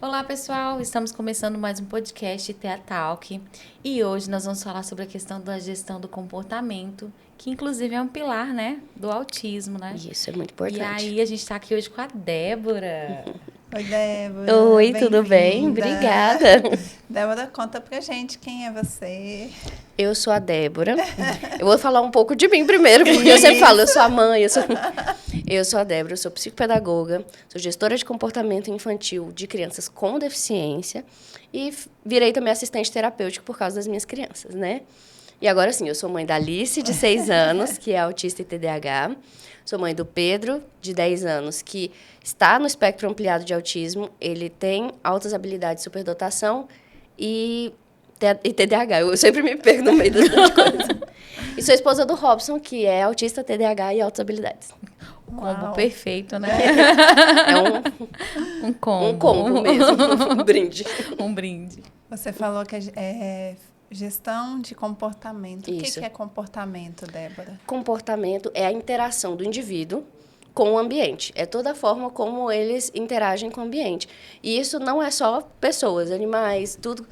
Olá, pessoal! Estamos começando mais um podcast Tea Talk e hoje nós vamos falar sobre a questão da gestão do comportamento, que inclusive é um pilar, né, do autismo, né? Isso é muito importante. E aí a gente está aqui hoje com a Débora. Oi, Débora. Oi, tudo bem? Obrigada. Débora, conta pra gente quem é você. Eu sou a Débora. Eu vou falar um pouco de mim primeiro, porque eu sempre falo, eu sou a mãe, eu sou a Débora, eu sou psicopedagoga, sou gestora de comportamento infantil de crianças com deficiência e virei também assistente terapêutico por causa das minhas crianças, né? E agora sim, eu sou mãe da Alice, de 6 anos, que é autista e TDAH. Sou mãe do Pedro, de 10 anos, que está no espectro ampliado de autismo. Ele tem altas habilidades de superdotação e TDAH. Eu sempre me perco no meio das coisas. E sou esposa do Robson, que é autista, TDAH e altas habilidades. O combo perfeito, né? É um combo. Um combo mesmo, um brinde. Um brinde. Você falou que é gestão de comportamento. Isso. O que é comportamento, Débora? Comportamento é a interação do indivíduo com o ambiente. É toda a forma como eles interagem com o ambiente. E isso não é só pessoas, animais, tudo.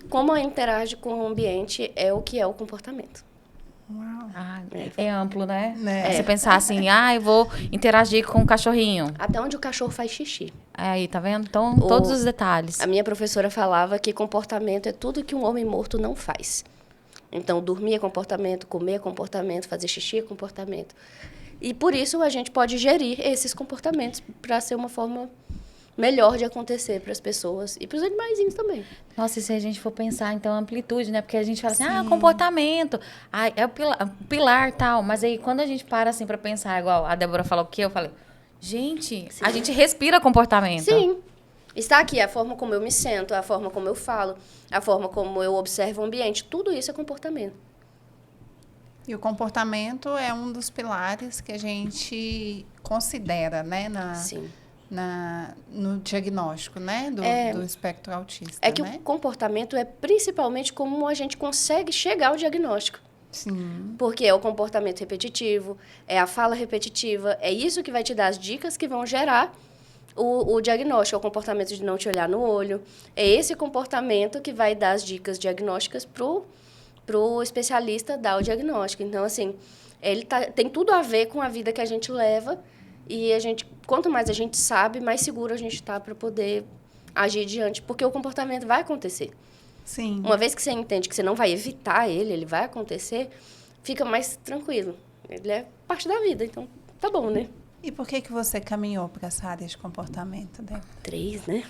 Como interage com o ambiente é o que é o comportamento. Uau. Ah, é amplo, né? Né? Você pensar assim, eu vou interagir com o cachorrinho. Até onde o cachorro faz xixi. Aí, tá vendo? Então, todos os detalhes. A minha professora falava que comportamento é tudo que um homem morto não faz. Então, dormir é comportamento, comer é comportamento, fazer xixi é comportamento. E por isso a gente pode gerir esses comportamentos para ser uma forma melhor de acontecer para as pessoas e para os animaizinhos também. Nossa, e se a gente for pensar, então, amplitude, né? Porque a gente fala assim, comportamento, é o pilar tal. Mas aí, quando a gente para, assim, para pensar, igual a Débora falou o quê? Eu falei, gente, Sim. a gente respira comportamento. Sim. Está aqui a forma como eu me sento, a forma como eu falo, a forma como eu observo o ambiente. Tudo isso é comportamento. E o comportamento é um dos pilares que a gente considera, né? Sim. No diagnóstico, né? Do espectro autista, É que né? o comportamento é principalmente como a gente consegue chegar ao diagnóstico. Sim. Porque é o comportamento repetitivo, é a fala repetitiva, é isso que vai te dar as dicas que vão gerar o diagnóstico, é o comportamento de não te olhar no olho. É esse comportamento que vai dar as dicas diagnósticas pro especialista dar o diagnóstico. Então, assim, ele tem tudo a ver com a vida que a gente leva e quanto mais a gente sabe, mais seguro a gente está para poder agir diante, porque o comportamento vai acontecer. Sim. Uma vez que você entende que você não vai evitar ele vai acontecer, fica mais tranquilo. Ele é parte da vida, então tá bom, né? E por que você caminhou para essa área de comportamento, Débora? 3, né?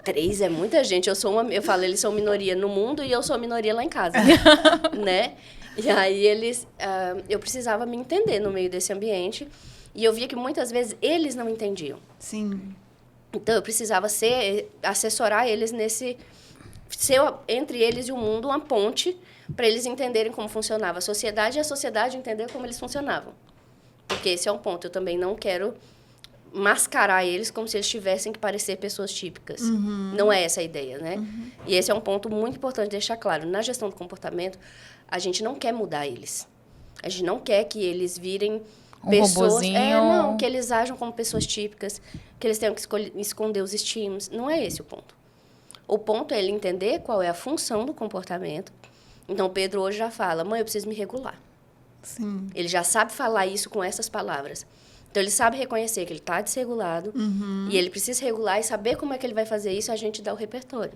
3 é muita gente. Eu falo, eles são minoria no mundo e eu sou minoria lá em casa, né? E aí eu precisava me entender no meio desse ambiente e eu via que muitas vezes eles não entendiam. Sim. Então eu precisava assessorar eles ser entre eles e o mundo uma ponte para eles entenderem como funcionava a sociedade e a sociedade entender como eles funcionavam. Porque esse é um ponto. Eu também não quero mascarar eles como se eles tivessem que parecer pessoas típicas. Uhum. Não é essa a ideia, né? Uhum. E esse é um ponto muito importante deixar claro. Na gestão do comportamento, a gente não quer mudar eles. A gente não quer que eles virem pessoas... robozinho. Que eles ajam como pessoas típicas, que eles tenham que esconder os estímulos. Não é esse o ponto. O ponto é ele entender qual é a função do comportamento. Então, o Pedro hoje já fala, mãe, eu preciso me regular. Sim. Ele já sabe falar isso com essas palavras. Então, ele sabe reconhecer que ele está desregulado e ele precisa regular e saber como é que ele vai fazer isso, a gente dá o repertório.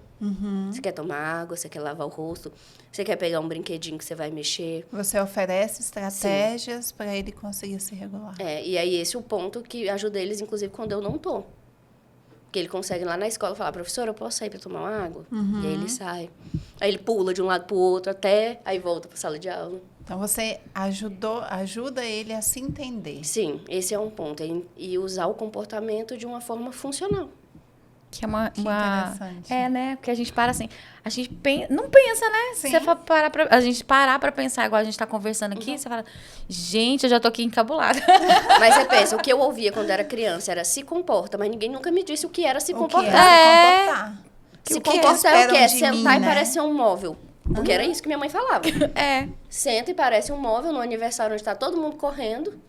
Você quer tomar água, você quer lavar o rosto, você quer pegar um brinquedinho que você vai mexer. Você oferece estratégias para ele conseguir se regular. E aí esse é o ponto que ajuda eles, inclusive, quando eu não estou. Porque ele consegue lá na escola falar, professora, eu posso sair para tomar uma água? E aí ele sai. Aí ele pula de um lado para o outro aí volta para a sala de aula. Então, você ajuda ele a se entender. Sim, esse é um ponto. E usar o comportamento de uma forma funcional. Que é uma interessante. Né? Porque a gente para assim, a gente não pensa, né? Sim. Se você for a gente parar pra pensar, igual a gente tá conversando aqui, você fala, gente, eu já tô aqui encabulada. Mas você pensa, o que eu ouvia quando era criança era se comporta, mas ninguém nunca me disse o que era se comportar. Se comportar. Se comportar é o quê? É sentar mim, e né? parecer um móvel. Porque era isso que minha mãe falava. É. Senta e parece um móvel no aniversário onde tá todo mundo correndo.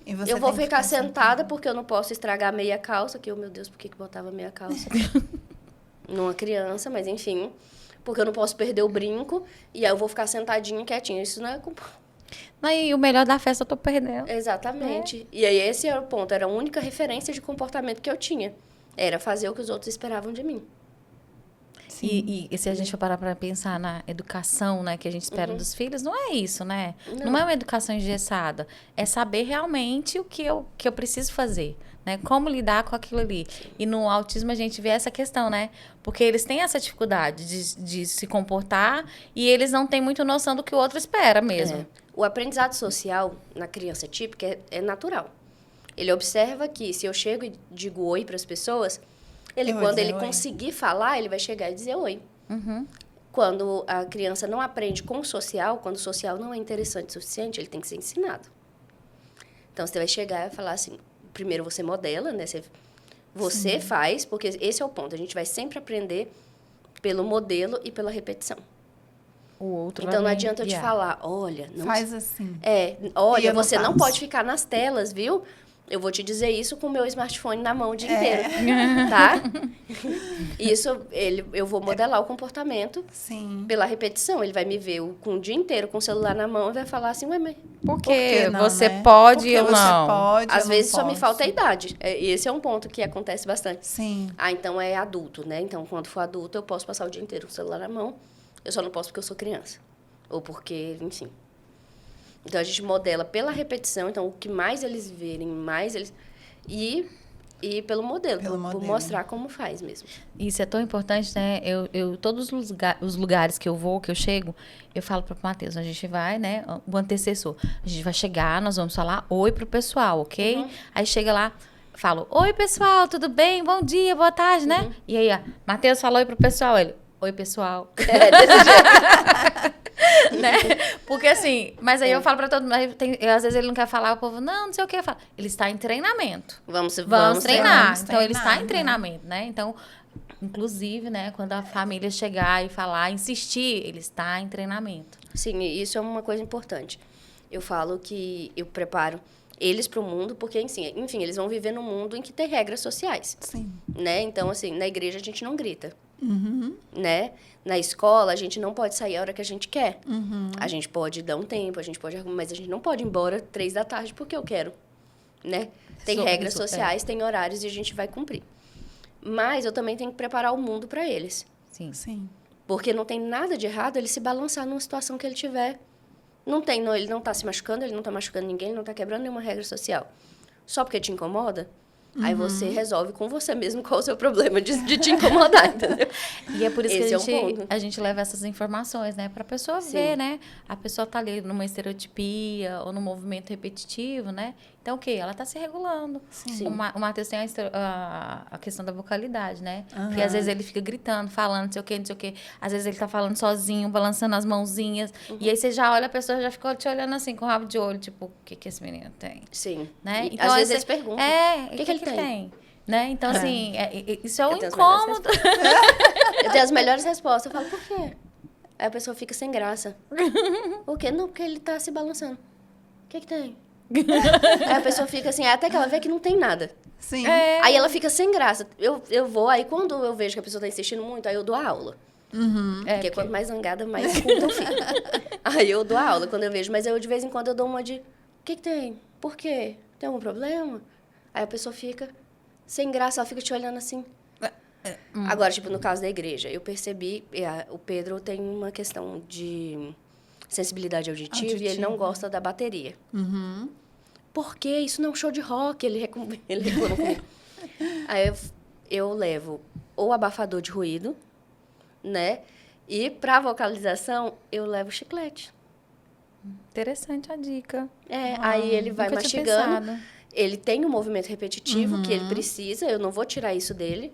E você Eu vou tem que ficar sentada porque eu não posso estragar meia calça, que, oh, meu Deus, por que botava meia calça? Numa criança, mas enfim. Porque eu não posso perder o brinco, e aí eu vou ficar sentadinha, quietinha. Isso não é culpa. Não, e o melhor da festa eu tô perdendo. Exatamente. E aí esse era o ponto, era a única referência de comportamento que eu tinha. Era fazer o que os outros esperavam de mim. E se a gente for parar para pensar na educação, né, que a gente espera dos filhos, não é isso, né? Não é uma educação engessada. É saber realmente o que eu preciso fazer, né? Como lidar com aquilo ali. E no autismo a gente vê essa questão, né? Porque eles têm essa dificuldade de se comportar e eles não têm muito noção do que o outro espera mesmo. É. O aprendizado social na criança típica é natural. Ele observa que se eu chego e digo oi para as pessoas, quando ele conseguir falar, ele vai chegar e dizer oi. Quando a criança não aprende com o social, quando o social não é interessante o suficiente, ele tem que ser ensinado. Então, você vai chegar e falar assim, primeiro você modela, né? Você faz, porque esse é o ponto. A gente vai sempre aprender pelo modelo e pela repetição. O outro Então, não adianta eu te falar, olha... Não faz assim. Olha, você não pode ficar nas telas, viu? Eu vou te dizer isso com o meu smartphone na mão o dia inteiro, tá? Isso, eu vou modelar o comportamento pela repetição. Ele vai me ver com o dia inteiro com o celular na mão e vai falar assim, ué, mas... Por que não, você né? pode e eu Porque não? você pode, Às eu vezes não só me posso. falta a idade. E esse é um ponto que acontece bastante. Sim. Então é adulto, né? Então, quando for adulto, eu posso passar o dia inteiro com o celular na mão. Eu só não posso porque eu sou criança. Ou porque, enfim... Então, a gente modela pela repetição. Então, o que mais eles verem, mais eles... E pelo modelo, por mostrar como faz mesmo. Isso é tão importante, né? Todos os lugares que eu vou, que eu chego, eu falo para o Matheus, a gente vai, né? O antecessor. A gente vai chegar, nós vamos falar oi pro pessoal, ok? Aí chega lá, falo, oi, pessoal, tudo bem? Bom dia, boa tarde, né? E aí, Matheus fala oi pro pessoal, ele... Oi, pessoal. Desse jeito. Né? Porque assim, mas aí eu falo pra todo mundo, às vezes ele não quer falar, o povo, não sei o que, eu falo, ele está em treinamento. Vamos treinar. Então, treinar, ele está em né? treinamento, né? Então, inclusive, né, quando a família chegar e falar, insistir, ele está em treinamento. Sim, isso é uma coisa importante. Eu falo que eu preparo eles para o mundo, porque, enfim, eles vão viver num mundo em que tem regras sociais. Sim. Né? Então, assim, na igreja a gente não grita. Né? Na escola, a gente não pode sair a hora que a gente quer. A gente pode dar um tempo, mas a gente não pode ir embora 3 da tarde porque eu quero. Né? Tem regras sociais, tem horários e a gente vai cumprir. Mas eu também tenho que preparar o mundo para eles. Sim. Porque não tem nada de errado ele se balançar numa situação que ele tiver. Ele não está se machucando, ele não está machucando ninguém, ele não está quebrando nenhuma regra social. Só porque te incomoda, aí você resolve com você mesmo qual é o seu problema de te incomodar, entendeu? E é por isso Esse que a gente leva essas informações, né? Pra pessoa ver, né? A pessoa tá ali numa estereotipia ou num movimento repetitivo, né? Então, o quê? Ela tá se regulando. Sim. O Matheus tem a questão da vocalidade, né? Porque às vezes ele fica gritando, falando, não sei o quê, não sei o quê. Às vezes ele tá falando sozinho, balançando as mãozinhas. E aí você já olha, a pessoa já ficou te olhando assim, com o rabo de olho, tipo, o que esse menino tem? Sim. Né? Então, às vezes eles perguntam, o que ele tem? Né? Então, assim, isso é um Eu tenho as incômodo. Eu tenho as melhores respostas. Eu falo, por quê? Aí a pessoa fica sem graça. O quê? Não, porque ele tá se balançando. O que tem? Aí a pessoa fica assim, até que ela vê que não tem nada. Sim. Aí ela fica sem graça. Eu vou, aí quando eu vejo que a pessoa tá insistindo muito, aí eu dou a aula. Porque quanto mais zangada, mais culto eu fico. Aí eu dou a aula quando eu vejo. Mas eu, de vez em quando, eu dou uma de... O que tem? Por quê? Tem algum problema? Aí a pessoa fica sem graça, ela fica te olhando assim. Agora, tipo, no caso da igreja, eu percebi... O Pedro tem uma questão de sensibilidade auditiva e ele não gosta da bateria. Por quê? Isso não é um show de rock. Ele reclama comigo. Aí eu levo ou abafador de ruído, né? E pra vocalização, eu levo chiclete. Interessante a dica. Aí ele vai Nunca tinha mastigando. pensado. Ele tem um movimento repetitivo que ele precisa, eu não vou tirar isso dele,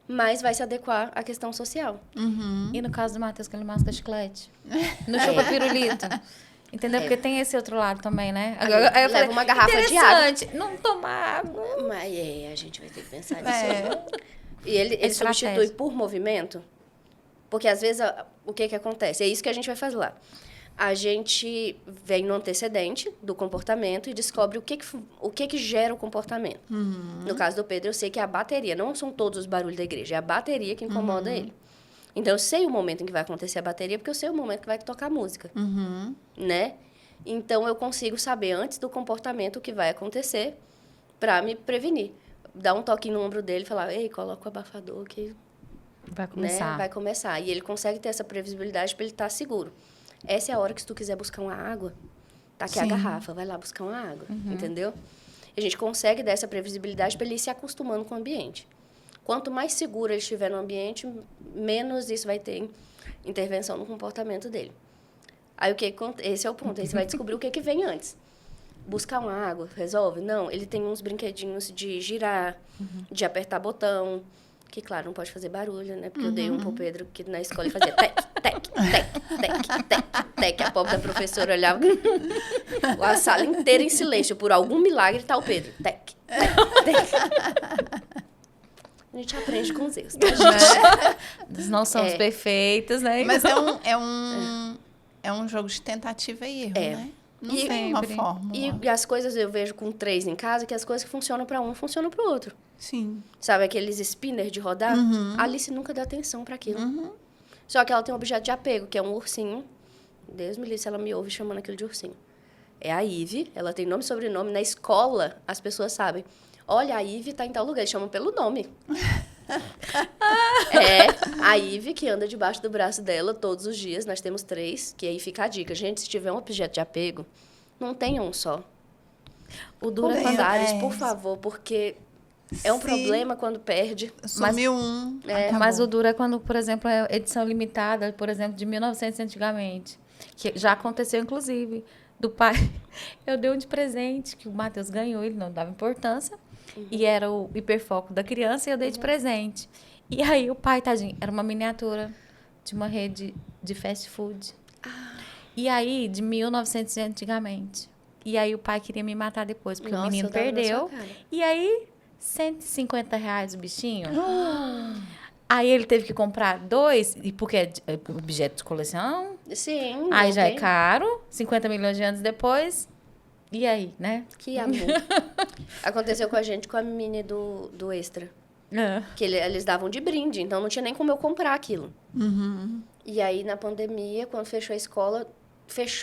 mas vai se adequar à questão social. E no caso do Matheus, que ele masca chiclete? No chupa pirulito. Entendeu? Porque tem esse outro lado também, né? Aí eu levo uma garrafa de água. Interessante, não tomar água. Mas a gente vai ter que pensar nisso. E ele Estratégia. substitui por movimento, porque às vezes o que acontece? É isso que a gente vai fazer lá. A gente vem no antecedente do comportamento e descobre o que gera o comportamento. No caso do Pedro, eu sei que é a bateria. Não são todos os barulhos da igreja, é a bateria que incomoda ele. Então, eu sei o momento em que vai acontecer a bateria, porque eu sei o momento que vai tocar música, né? Então, eu consigo saber antes do comportamento o que vai acontecer para me prevenir. Dar um toque no ombro dele e falar, ei, coloca o abafador que... Vai começar. Né? Vai começar. E ele consegue ter essa previsibilidade para ele estar seguro. Essa é a hora que, se tu quiser buscar uma água, tá aqui a garrafa, vai lá buscar uma água, entendeu? E a gente consegue dar essa previsibilidade para ele ir se acostumando com o ambiente. Quanto mais seguro ele estiver no ambiente, menos isso vai ter intervenção no comportamento dele. Aí, esse é o ponto. Aí você vai descobrir o que vem antes. Buscar uma água, resolve? Não, ele tem uns brinquedinhos de girar, de apertar botão, que, claro, não pode fazer barulho, né? Porque eu dei um pro Pedro que na escola ele fazia tec, tec, tec, tec, tec, tec. A pobre da professora olhava a sala inteira em silêncio. Por algum milagre tá o Pedro. Tec, tec, tec. A gente aprende com os erros, tá, gente? Nós não somos perfeitos, né? Mas é um jogo de tentativa e erro, né? Não tem uma fórmula. E as coisas, eu vejo com 3 em casa, que as coisas que funcionam para um, funcionam para o outro. Sim. Sabe aqueles spinner de rodar? A Alice nunca dá atenção para aquilo. Só que ela tem um objeto de apego, que é um ursinho. Deus me livre se ela me ouve chamando aquilo de ursinho. É a Ivy, ela tem nome e sobrenome. Na escola, as pessoas sabem. Olha, a Ivy tá em tal lugar, eles chamam pelo nome. É a Ivy que anda debaixo do braço dela todos os dias. Nós temos 3, que aí fica a dica. Gente, se tiver um objeto de apego, não tenha um só. O dura vários, por favor, porque é um problema quando perde. Sumiu um, mas o duro é quando, por exemplo, é edição limitada, por exemplo, de 1900 antigamente. Que já aconteceu, inclusive, do pai. Eu dei um de presente, que o Matheus ganhou, ele não dava importância. E era o hiperfoco da criança e eu dei de presente. E aí o pai, tadinho, era uma miniatura de uma rede de fast food. E aí, de 1900 antigamente. E aí o pai queria me matar depois, porque o menino perdeu. E aí, R$150 o bichinho. Aí ele teve que comprar 2, e porque é objeto de coleção. Sim. Aí já é caro, 50 milhões de anos depois. E aí, né? Que amor. Aconteceu com a gente, com a mini do Extra. Que eles davam de brinde, então não tinha nem como eu comprar aquilo. E aí, na pandemia, quando fechou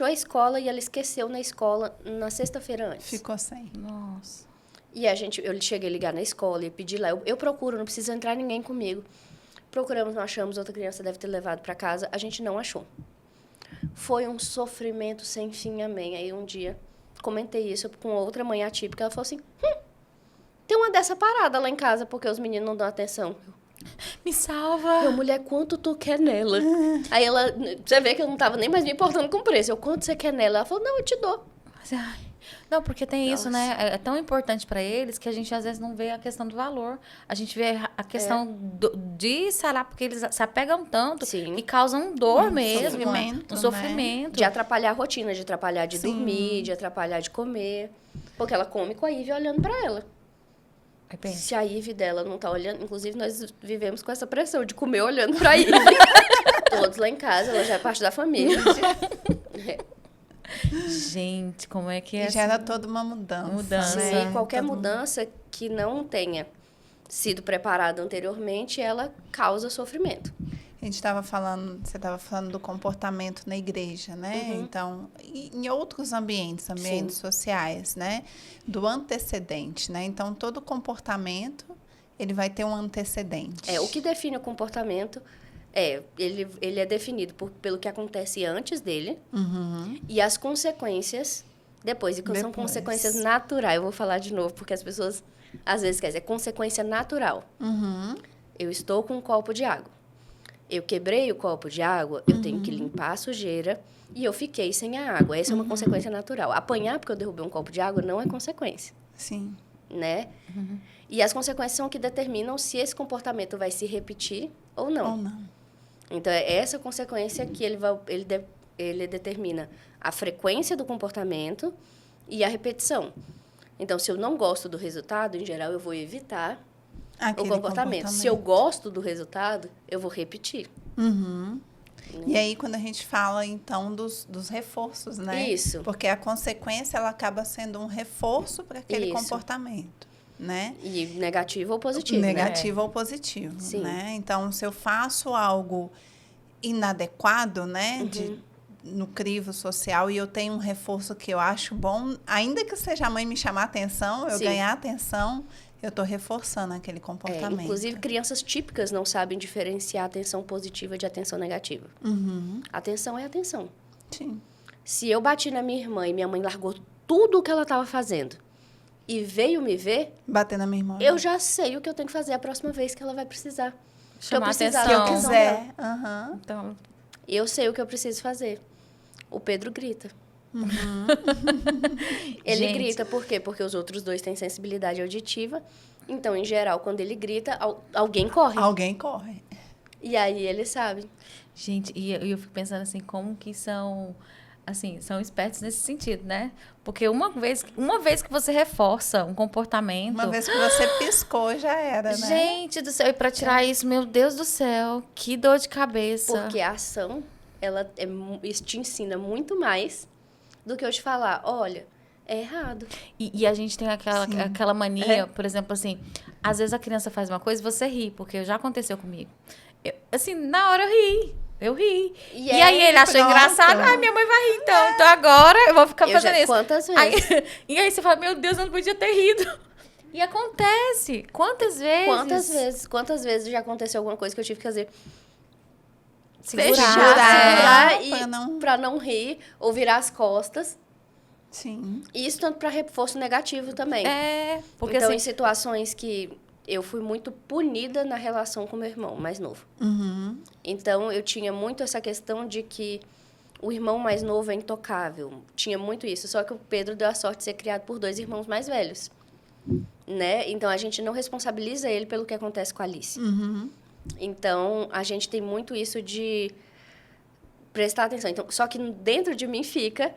a escola e ela esqueceu na escola na sexta-feira antes. Ficou sem. Nossa. E eu cheguei a ligar na escola e pedi lá. Eu procuro, não precisa entrar ninguém comigo. Procuramos, não achamos, outra criança deve ter levado para casa. A gente não achou. Foi um sofrimento sem fim, amém. Aí um dia... comentei isso com outra mãe atípica. Ela falou assim, tem uma dessa parada lá em casa, porque os meninos não dão atenção. Me salva! Mulher, quanto tu quer nela? Aí ela, você vê que eu não tava nem mais me importando com o preço. Quanto você quer nela? Ela falou, não, eu te dou. Não, porque tem isso, né? É tão importante para eles que a gente às vezes não vê a questão do valor. A gente vê a questão de, sei lá, porque eles se apegam tanto e causam dor mesmo. Sofrimento, sofrimento. De atrapalhar a rotina, de atrapalhar de dormir, de atrapalhar de comer. Porque ela come com a Ivy olhando para ela. Se a Ivy dela não tá olhando... Inclusive, nós vivemos com essa pressão de comer olhando pra Ivy. Todos lá em casa, ela já é parte da família. Gente, como é que é? Gera toda uma mudança. Sim, qualquer mudança que não tenha sido preparada anteriormente, ela causa sofrimento. A gente estava falando, você estava falando do comportamento na igreja, né? Então, em outros ambientes sociais, né? Do antecedente, né? Então, todo comportamento, ele vai ter um antecedente. O que define o comportamento ele é definido pelo que acontece antes dele e as consequências depois. E são consequências naturais. Eu vou falar de novo, porque as pessoas às vezes esquecem. É consequência natural. Eu estou com um copo de água. Eu quebrei o copo de água, eu tenho que limpar a sujeira e eu fiquei sem a água. Essa é uma consequência natural. Apanhar porque eu derrubei um copo de água não é consequência. Sim. Né? E as consequências são que determinam se esse comportamento vai se repetir ou não. Então, é essa consequência que ele determina a frequência do comportamento e a repetição. Então, se eu não gosto do resultado, em geral, eu vou evitar o comportamento. Se eu gosto do resultado, eu vou repetir. E aí, quando a gente fala, então, dos reforços, né? Isso. Porque a consequência, ela acaba sendo um reforço para aquele Isso. comportamento, né? E negativo ou positivo, Negativo ou positivo, Sim. né? Então, se eu faço algo inadequado, né? No crivo social e eu tenho um reforço que eu acho bom, ainda que seja a mãe me chamar atenção, eu Sim. ganhar atenção, eu estou reforçando aquele comportamento. Inclusive, crianças típicas não sabem diferenciar atenção positiva de atenção negativa. Atenção é atenção. Sim. Se eu bati na minha irmã e minha mãe largou tudo o que ela estava fazendo e veio me ver, Bater na minha irmã. eu já sei o que eu tenho que fazer a próxima vez que ela vai precisar. Chamar precisar Se eu atenção. da atenção dela. quiser. Aham. Então, Eu sei o que eu preciso fazer. O Pedro grita. Ele Gente. grita por quê? Porque os outros dois têm sensibilidade auditiva. Então, em geral, quando ele grita, alguém corre. Alguém corre. E aí ele sabe. gente, e eu fico pensando assim, como que são, assim, são espertos nesse sentido, né? Porque uma vez que você reforça um comportamento... Uma vez que você piscou, já era, né? Gente do céu, e pra tirar isso, meu Deus do céu, que dor de cabeça. Porque a ação, isso te ensina muito mais do que eu te falar, olha, é errado. E a gente tem aquela mania, por exemplo, assim, às vezes a criança faz uma coisa e você ri, porque já aconteceu comigo. Assim, na hora eu ri. E aí ele achou pronto. engraçado, minha mãe vai rir então agora eu vou ficar fazendo isso. Quantas vezes? Aí, e aí você fala, meu Deus, eu não podia ter rido. E acontece. Quantas vezes? Quantas vezes já aconteceu alguma coisa que eu tive que fazer? Segurar. Segurar Pra pra não rir ou virar as costas. Sim. E isso tanto para reforço negativo também. Porque Então, assim, em situações que eu fui muito punida na relação com meu irmão mais novo. Então, eu tinha muito essa questão de que o irmão mais novo é intocável. Tinha muito isso. Só que o Pedro deu a sorte de ser criado por 2 irmãos mais velhos. Né? Então, a gente não responsabiliza ele pelo que acontece com a Alice. Então, a gente tem muito isso de prestar atenção. Então, só que dentro de mim fica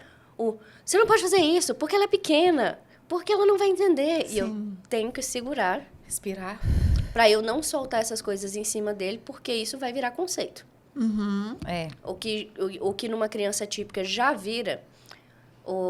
você não pode fazer isso, porque ela é pequena, porque ela não vai entender. Sim. E eu tenho que segurar respirar. para eu não soltar essas coisas em cima dele, porque isso vai virar conceito. O que numa criança típica já vira,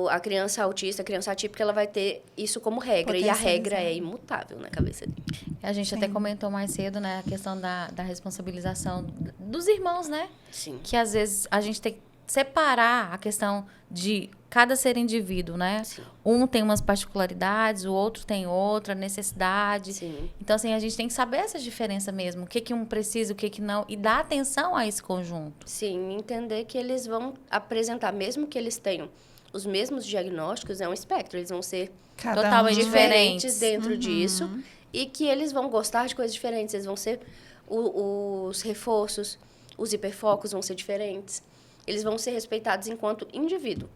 a criança autista, a criança atípica, ela vai ter isso como regra. E a regra é imutável na cabeça dele. A gente até comentou mais cedo, né, a questão da responsabilização dos irmãos, né? Sim. Que às vezes a gente tem que separar a questão de cada ser indivíduo, né? Sim. Um tem umas particularidades, o outro tem outra necessidade. Sim. Então, assim, a gente tem que saber essa diferença mesmo. O que um precisa, o que não. E dar atenção a esse conjunto. Sim, entender que eles vão apresentar, mesmo que eles tenham os mesmos diagnósticos, é um espectro. Eles vão ser Totalmente diferentes dentro disso. E que eles vão gostar de coisas diferentes. Eles vão ser... os reforços, os hiperfocos vão ser diferentes. Eles vão ser respeitados enquanto indivíduo.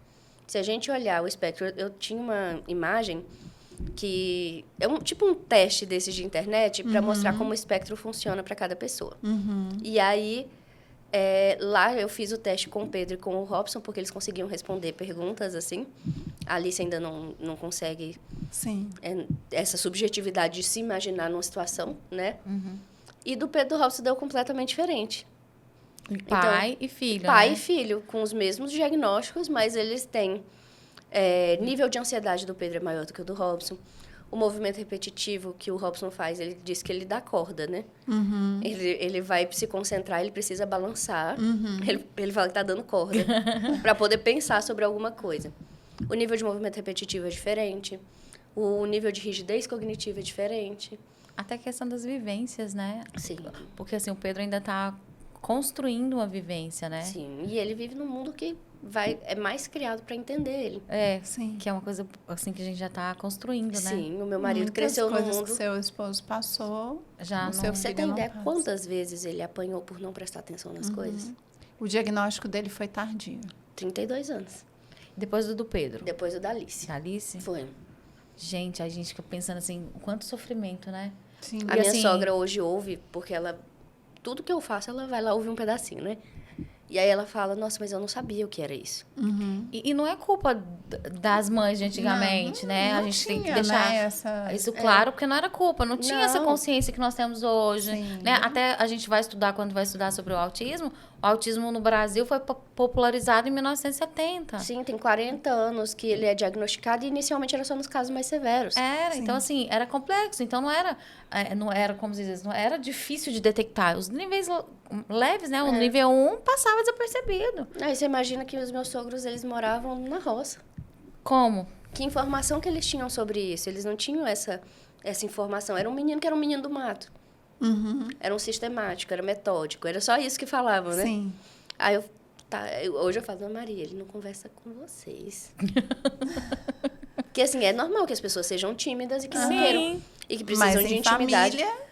Se a gente olhar o espectro... Eu tinha uma imagem que... É tipo um teste desses de internet para mostrar como o espectro funciona para cada pessoa. E aí... lá eu fiz o teste com o Pedro e com o Robson, porque eles conseguiam responder perguntas, assim. A Alice ainda não consegue Sim. essa subjetividade de se imaginar numa situação, né? E do Pedro e do Robson deu completamente diferente. Pai e filho, Pai né? e filho, com os mesmos diagnósticos, mas eles têm... nível de ansiedade do Pedro é maior do que o do Robson. O movimento repetitivo que o Robson faz, ele diz que ele dá corda, né? Ele vai se concentrar, ele precisa balançar. Ele fala que tá dando corda para poder pensar sobre alguma coisa. O nível de movimento repetitivo é diferente. O nível de rigidez cognitiva é diferente. Até a questão das vivências, né? Sim. Porque, assim, o Pedro ainda tá construindo uma vivência, né? Sim. E ele vive num mundo que é mais criado para entender ele. Sim. Que é uma coisa, assim, que a gente já tá construindo, né? Sim, o meu marido Muitas cresceu no coisas mundo... que seu esposo passou, Já o não... seu Você filho tem não ideia passa. quantas vezes ele apanhou por não prestar atenção nas coisas? O diagnóstico dele foi tardio. 32 anos. Depois do Pedro. Depois do da Alice. Da Alice? Foi. Gente, a gente fica pensando assim, o quanto sofrimento, né? Sim. A E minha assim- sogra hoje ouve, porque ela... Tudo que eu faço, ela vai lá ouvir um pedacinho, né? E aí ela fala, nossa, mas eu não sabia o que era isso. E não é culpa das mães de antigamente, né? A gente tem que deixar isso claro, porque não era culpa, não tinha essa consciência que nós temos hoje, né? Até a gente vai estudar, quando vai estudar sobre o autismo no Brasil foi popularizado em 1970. Sim, tem 40 anos que ele é diagnosticado e inicialmente era só nos casos mais severos. Então assim, era complexo, então não era, como se diz, não era difícil de detectar. Os níveis leves, né? O nível 1 passava desapercebido. Aí você imagina que os meus sogros, eles moravam na roça. Como? Que informação que eles tinham sobre isso? Eles não tinham essa informação. Era um menino que era um menino do mato. Era um sistemático, era metódico. Era só isso que falavam, né? Sim. Aí hoje eu falo, Maria, ele não conversa com vocês. Porque, assim, é normal que as pessoas sejam tímidas e que não queiram. E que precisam de intimidade. Família,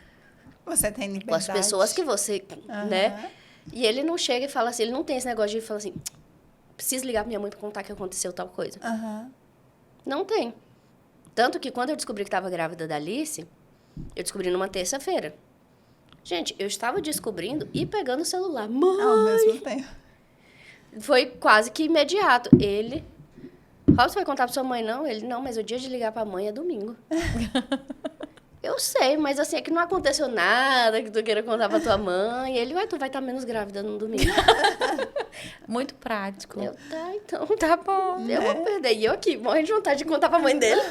você tem liberdade. Com as pessoas que você, né? E ele não chega e fala assim, ele não tem esse negócio de falar assim, preciso ligar pra minha mãe pra contar que aconteceu tal coisa. Não tem. Tanto que quando eu descobri que estava grávida da Alice, eu descobri numa terça-feira. Gente, eu estava descobrindo e pegando o celular. Mãe! Ao mesmo tempo. Foi quase que imediato. Ele... Robson, vai contar pra sua mãe, não? Ele, não, mas o dia de ligar pra mãe é domingo. Eu sei, mas assim, é que não aconteceu nada que tu queira contar pra tua mãe. Ele, tu vai estar menos grávida no domingo. Muito prático. Tá, então, tá bom. Eu vou perder. E eu aqui, morrendo de vontade de contar pra mãe dele.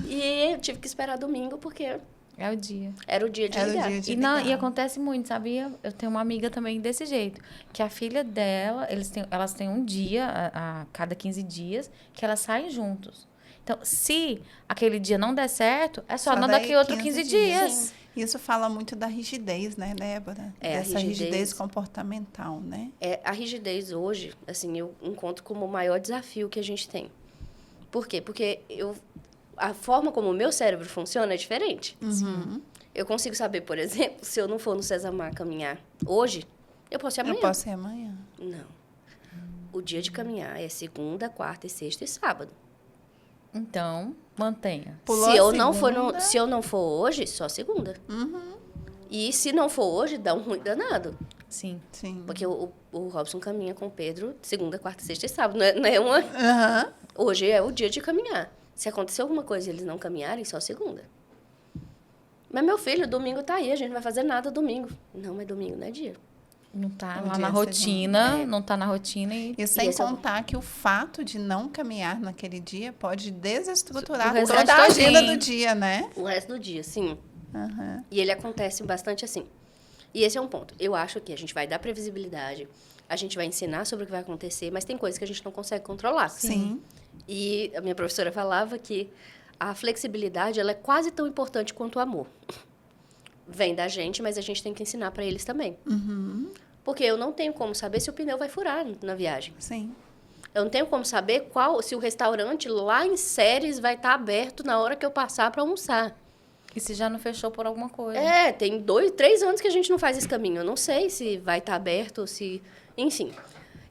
E eu tive que esperar domingo, porque... É o dia. Era o dia de ligar. E acontece muito, sabia? Eu tenho uma amiga também desse jeito. Que a filha dela, elas têm um dia, a cada 15 dias, que elas saem juntos. Então, se aquele dia não der certo, é só não daqui outro 15 dias. Sim. Isso fala muito da rigidez, né, Débora? Dessa rigidez comportamental, né? A rigidez hoje, assim, eu encontro como o maior desafio que a gente tem. Por quê? Porque a forma como o meu cérebro funciona é diferente. Eu consigo saber, por exemplo, se eu não for no Sesamar caminhar hoje, eu posso ir amanhã. Eu posso ir amanhã. Não. O dia de caminhar é segunda, quarta, sexta e sábado. Então, mantenha. Se eu não for hoje, só segunda. E se não for hoje, dá um ruim danado. Sim. Porque o Robson caminha com o Pedro segunda, quarta, sexta e sábado. Não é uma... Hoje é o dia de caminhar. Se acontecer alguma coisa e eles não caminharem, só segunda. Mas meu filho, domingo tá aí, a gente não vai fazer nada domingo. Não, mas domingo não é dia. Não tá lá na rotina, não tá na rotina. E sem contar que o fato de não caminhar naquele dia pode desestruturar o toda a agenda do dia, né? O resto do dia, sim. E ele acontece bastante assim. E esse é um ponto. Eu acho que a gente vai dar previsibilidade, a gente vai ensinar sobre o que vai acontecer, mas tem coisas que a gente não consegue controlar. Sim. E a minha professora falava que a flexibilidade ela é quase tão importante quanto o amor. Vem da gente, mas a gente tem que ensinar para eles também. Porque eu não tenho como saber se o pneu vai furar na viagem. Sim. Eu não tenho como saber se o restaurante lá em Séries vai estar aberto na hora que eu passar para almoçar. E se já não fechou por alguma coisa. Tem 3 anos que a gente não faz esse caminho. Eu não sei se vai estar aberto, se... Enfim.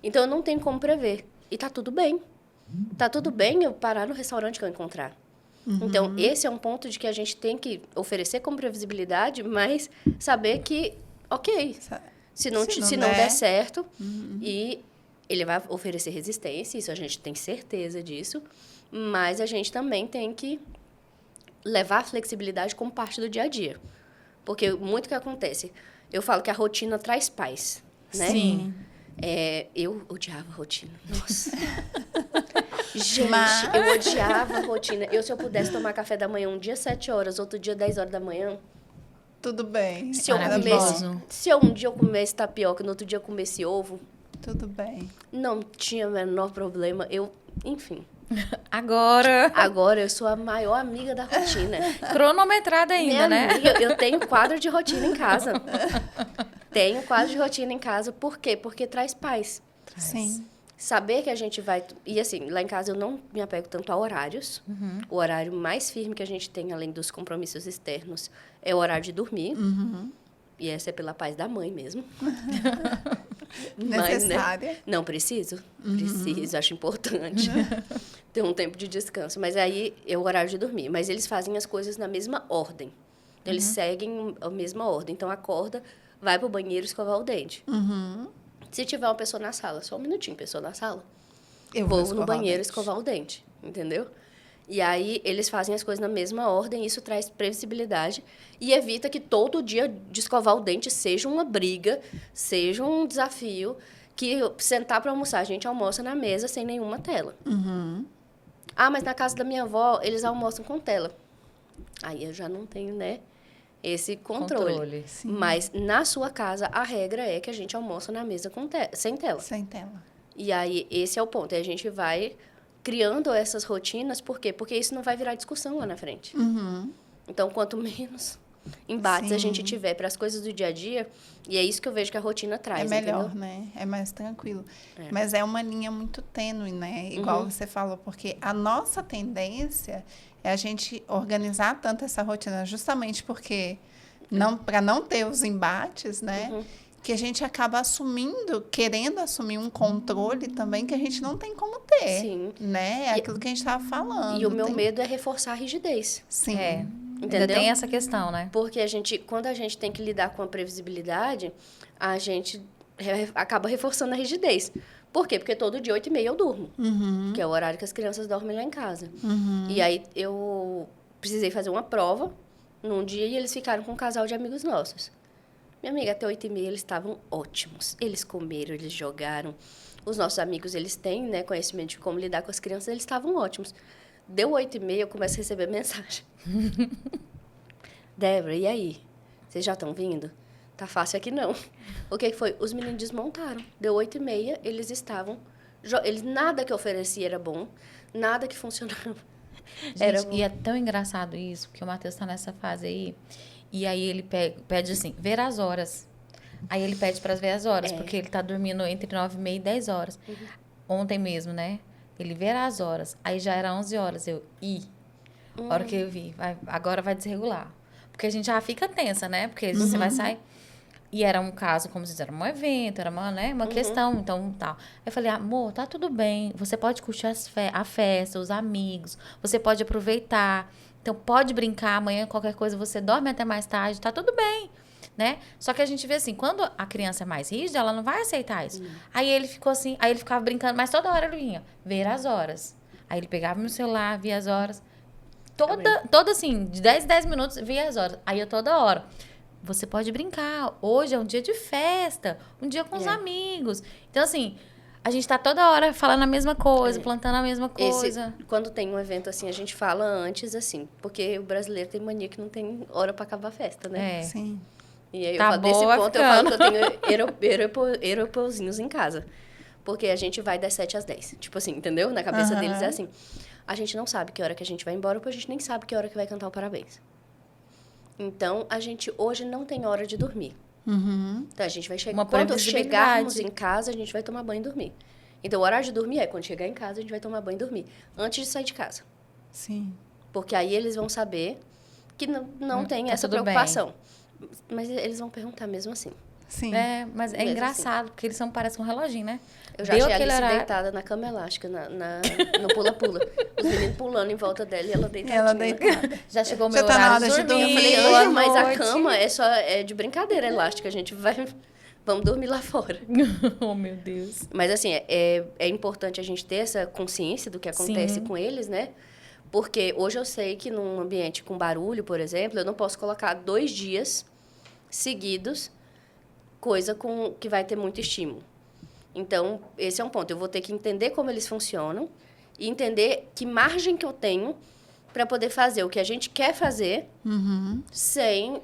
Então, eu não tenho como prever. E tá tudo bem. Tá tudo bem eu parar no restaurante que eu encontrar. Então, esse é um ponto de que a gente tem que oferecer como previsibilidade, mas saber que, ok, se não der certo, e ele vai oferecer resistência, isso a gente tem certeza disso, mas a gente também tem que levar a flexibilidade como parte do dia a dia. Porque muito que acontece, eu falo que a rotina traz paz, né? Sim. Eu odiava a rotina, nossa. Gente, eu odiava a rotina. Se eu pudesse tomar café da manhã um dia 7 horas, outro dia 10 horas da manhã... Tudo bem. Se um dia eu comesse tapioca, no outro dia eu comesse ovo... Tudo bem. Não tinha o menor problema. Enfim. Agora eu sou a maior amiga da rotina. Cronometrada ainda, Minha amiga, eu tenho quadro de rotina em casa. Tenho quadro de rotina em casa. Por quê? Porque traz paz. Sim. Saber que a gente vai... E assim, lá em casa eu não me apego tanto a horários. O horário mais firme que a gente tem, além dos compromissos externos, é o horário de dormir. E essa é pela paz da mãe mesmo. Necessária. Né? Não, preciso, acho importante. Ter um tempo de descanso. Mas aí é o horário de dormir. Mas eles fazem as coisas na mesma ordem. Eles seguem a mesma ordem. Então, acorda, vai pro banheiro escovar o dente. Se tiver uma pessoa na sala, só um minutinho, pessoa na sala, Eu vou no escovar o banheiro dente. escovar o dente, entendeu? E aí, eles fazem as coisas na mesma ordem, isso traz previsibilidade e evita que todo dia de escovar o dente seja uma briga, seja um desafio, que sentar para almoçar, a gente almoça na mesa sem nenhuma tela. Uhum. Ah, mas na casa da minha avó, eles almoçam com tela. Aí eu já não tenho, né, esse controle. Sim. Mas na sua casa, a regra é que a gente almoça na mesa sem tela. Sem tela. E aí, esse é o ponto. E a gente vai criando essas rotinas, por quê? Porque isso não vai virar discussão lá na frente. Uhum. Então, quanto menos embates a Sim. gente tiver para as coisas do dia a dia, e é isso que eu vejo que a rotina traz, É melhor, entendeu? né? É mais tranquilo. É. Mas é uma linha muito tênue, né? Igual Uhum. você falou, porque a nossa tendência é a gente organizar tanto essa rotina, justamente porque para não ter os embates, né? Uhum. Que a gente acaba querendo assumir um controle também que a gente não tem como ter. Sim. Né? É aquilo que a gente estava falando. E o meu tem- medo é reforçar a rigidez, Sim. É. Ainda entendeu? tem essa questão, né? Porque quando a gente tem que lidar com a previsibilidade, a gente acaba reforçando a rigidez. Por quê? Porque todo dia, 8h30, eu durmo. Uhum. Que é o horário que as crianças dormem lá em casa. Uhum. E aí, eu precisei fazer uma prova num dia e eles ficaram com um casal de amigos nossos. Minha amiga, até 8h30, eles estavam ótimos. Eles comeram, eles jogaram. Os nossos amigos, eles têm, né, conhecimento de como lidar com as crianças, eles estavam ótimos. Deu 8h30, eu começo a receber mensagem. Débora, e aí? Vocês já estão vindo? Tá fácil aqui não. O que foi? Os meninos desmontaram. Deu 8h30, eles estavam... nada que eu oferecia era bom, nada que funcionava. Gente, e é tão engraçado isso, porque o Matheus tá nessa fase aí, e aí ele pede assim, ver as horas. Aí ele pede para ver as horas, porque ele tá dormindo entre 9h30 e 10 horas. Ontem mesmo, né? Ele ver as horas. Aí já era 11 horas. A hora que eu vi, agora vai desregular. Porque a gente já fica tensa, né? Porque você vai sair. E era um caso, como se diz, era um evento, era uma questão, então, tal. Eu falei, amor, tá tudo bem, você pode curtir a festa, os amigos, você pode aproveitar, então pode brincar, amanhã qualquer coisa você dorme até mais tarde, tá tudo bem, né? Só que a gente vê assim, quando a criança é mais rígida, ela não vai aceitar isso. Aí ele ficou assim, aí ele ficava brincando, mas toda hora ele vinha, ver as horas. Aí ele pegava meu celular, via as horas, toda assim, de 10 em 10 minutos, via as horas. Aí eu toda hora... Você pode brincar. Hoje é um dia de festa, um dia com os amigos. Então, assim, a gente tá toda hora falando a mesma coisa, plantando a mesma coisa. Quando tem um evento assim, a gente fala antes, assim, porque o brasileiro tem mania que não tem hora para acabar a festa, né? É. Sim. E aí, Tá desse boa, ponto, eu falo que eu tenho aeroporzinhos em casa. Porque a gente vai das 7 às 10. Tipo assim, entendeu? Na cabeça deles é assim. A gente não sabe que hora que a gente vai embora, porque a gente nem sabe que hora que vai cantar o parabéns. Então, a gente hoje não tem hora de dormir. Uhum. Então, a gente vai chegar... Uma Quando previsibilidade. chegarmos em casa, a gente vai tomar banho e dormir. Então, o horário de dormir é quando chegar em casa, a gente vai tomar banho e dormir. Antes de sair de casa. Sim. Porque aí eles vão saber que não tem tá essa tudo bem. preocupação. Mas eles vão perguntar mesmo assim. Sim. É, mas é Mesmo engraçado, porque eles parecem um reloginho, né? Eu já Deu achei a aquele Alice horário. deitada na cama elástica, no pula-pula. Os meninos pulando em volta dela e ela deitadinha. Ela deitada. Já chegou o Já meu tá na horário hora de dormir. dormir. Eu falei, boa Ângela, mas a noite. cama é de brincadeira elástica, a gente vamos dormir lá fora. Oh, meu Deus. Mas assim, é importante a gente ter essa consciência do que acontece Sim. com eles, né? Porque hoje eu sei que num ambiente com barulho, por exemplo, eu não posso colocar 2 dias seguidos coisa que vai ter muito estímulo. Então, esse é um ponto. Eu vou ter que entender como eles funcionam e entender que margem que eu tenho para poder fazer o que a gente quer fazer sem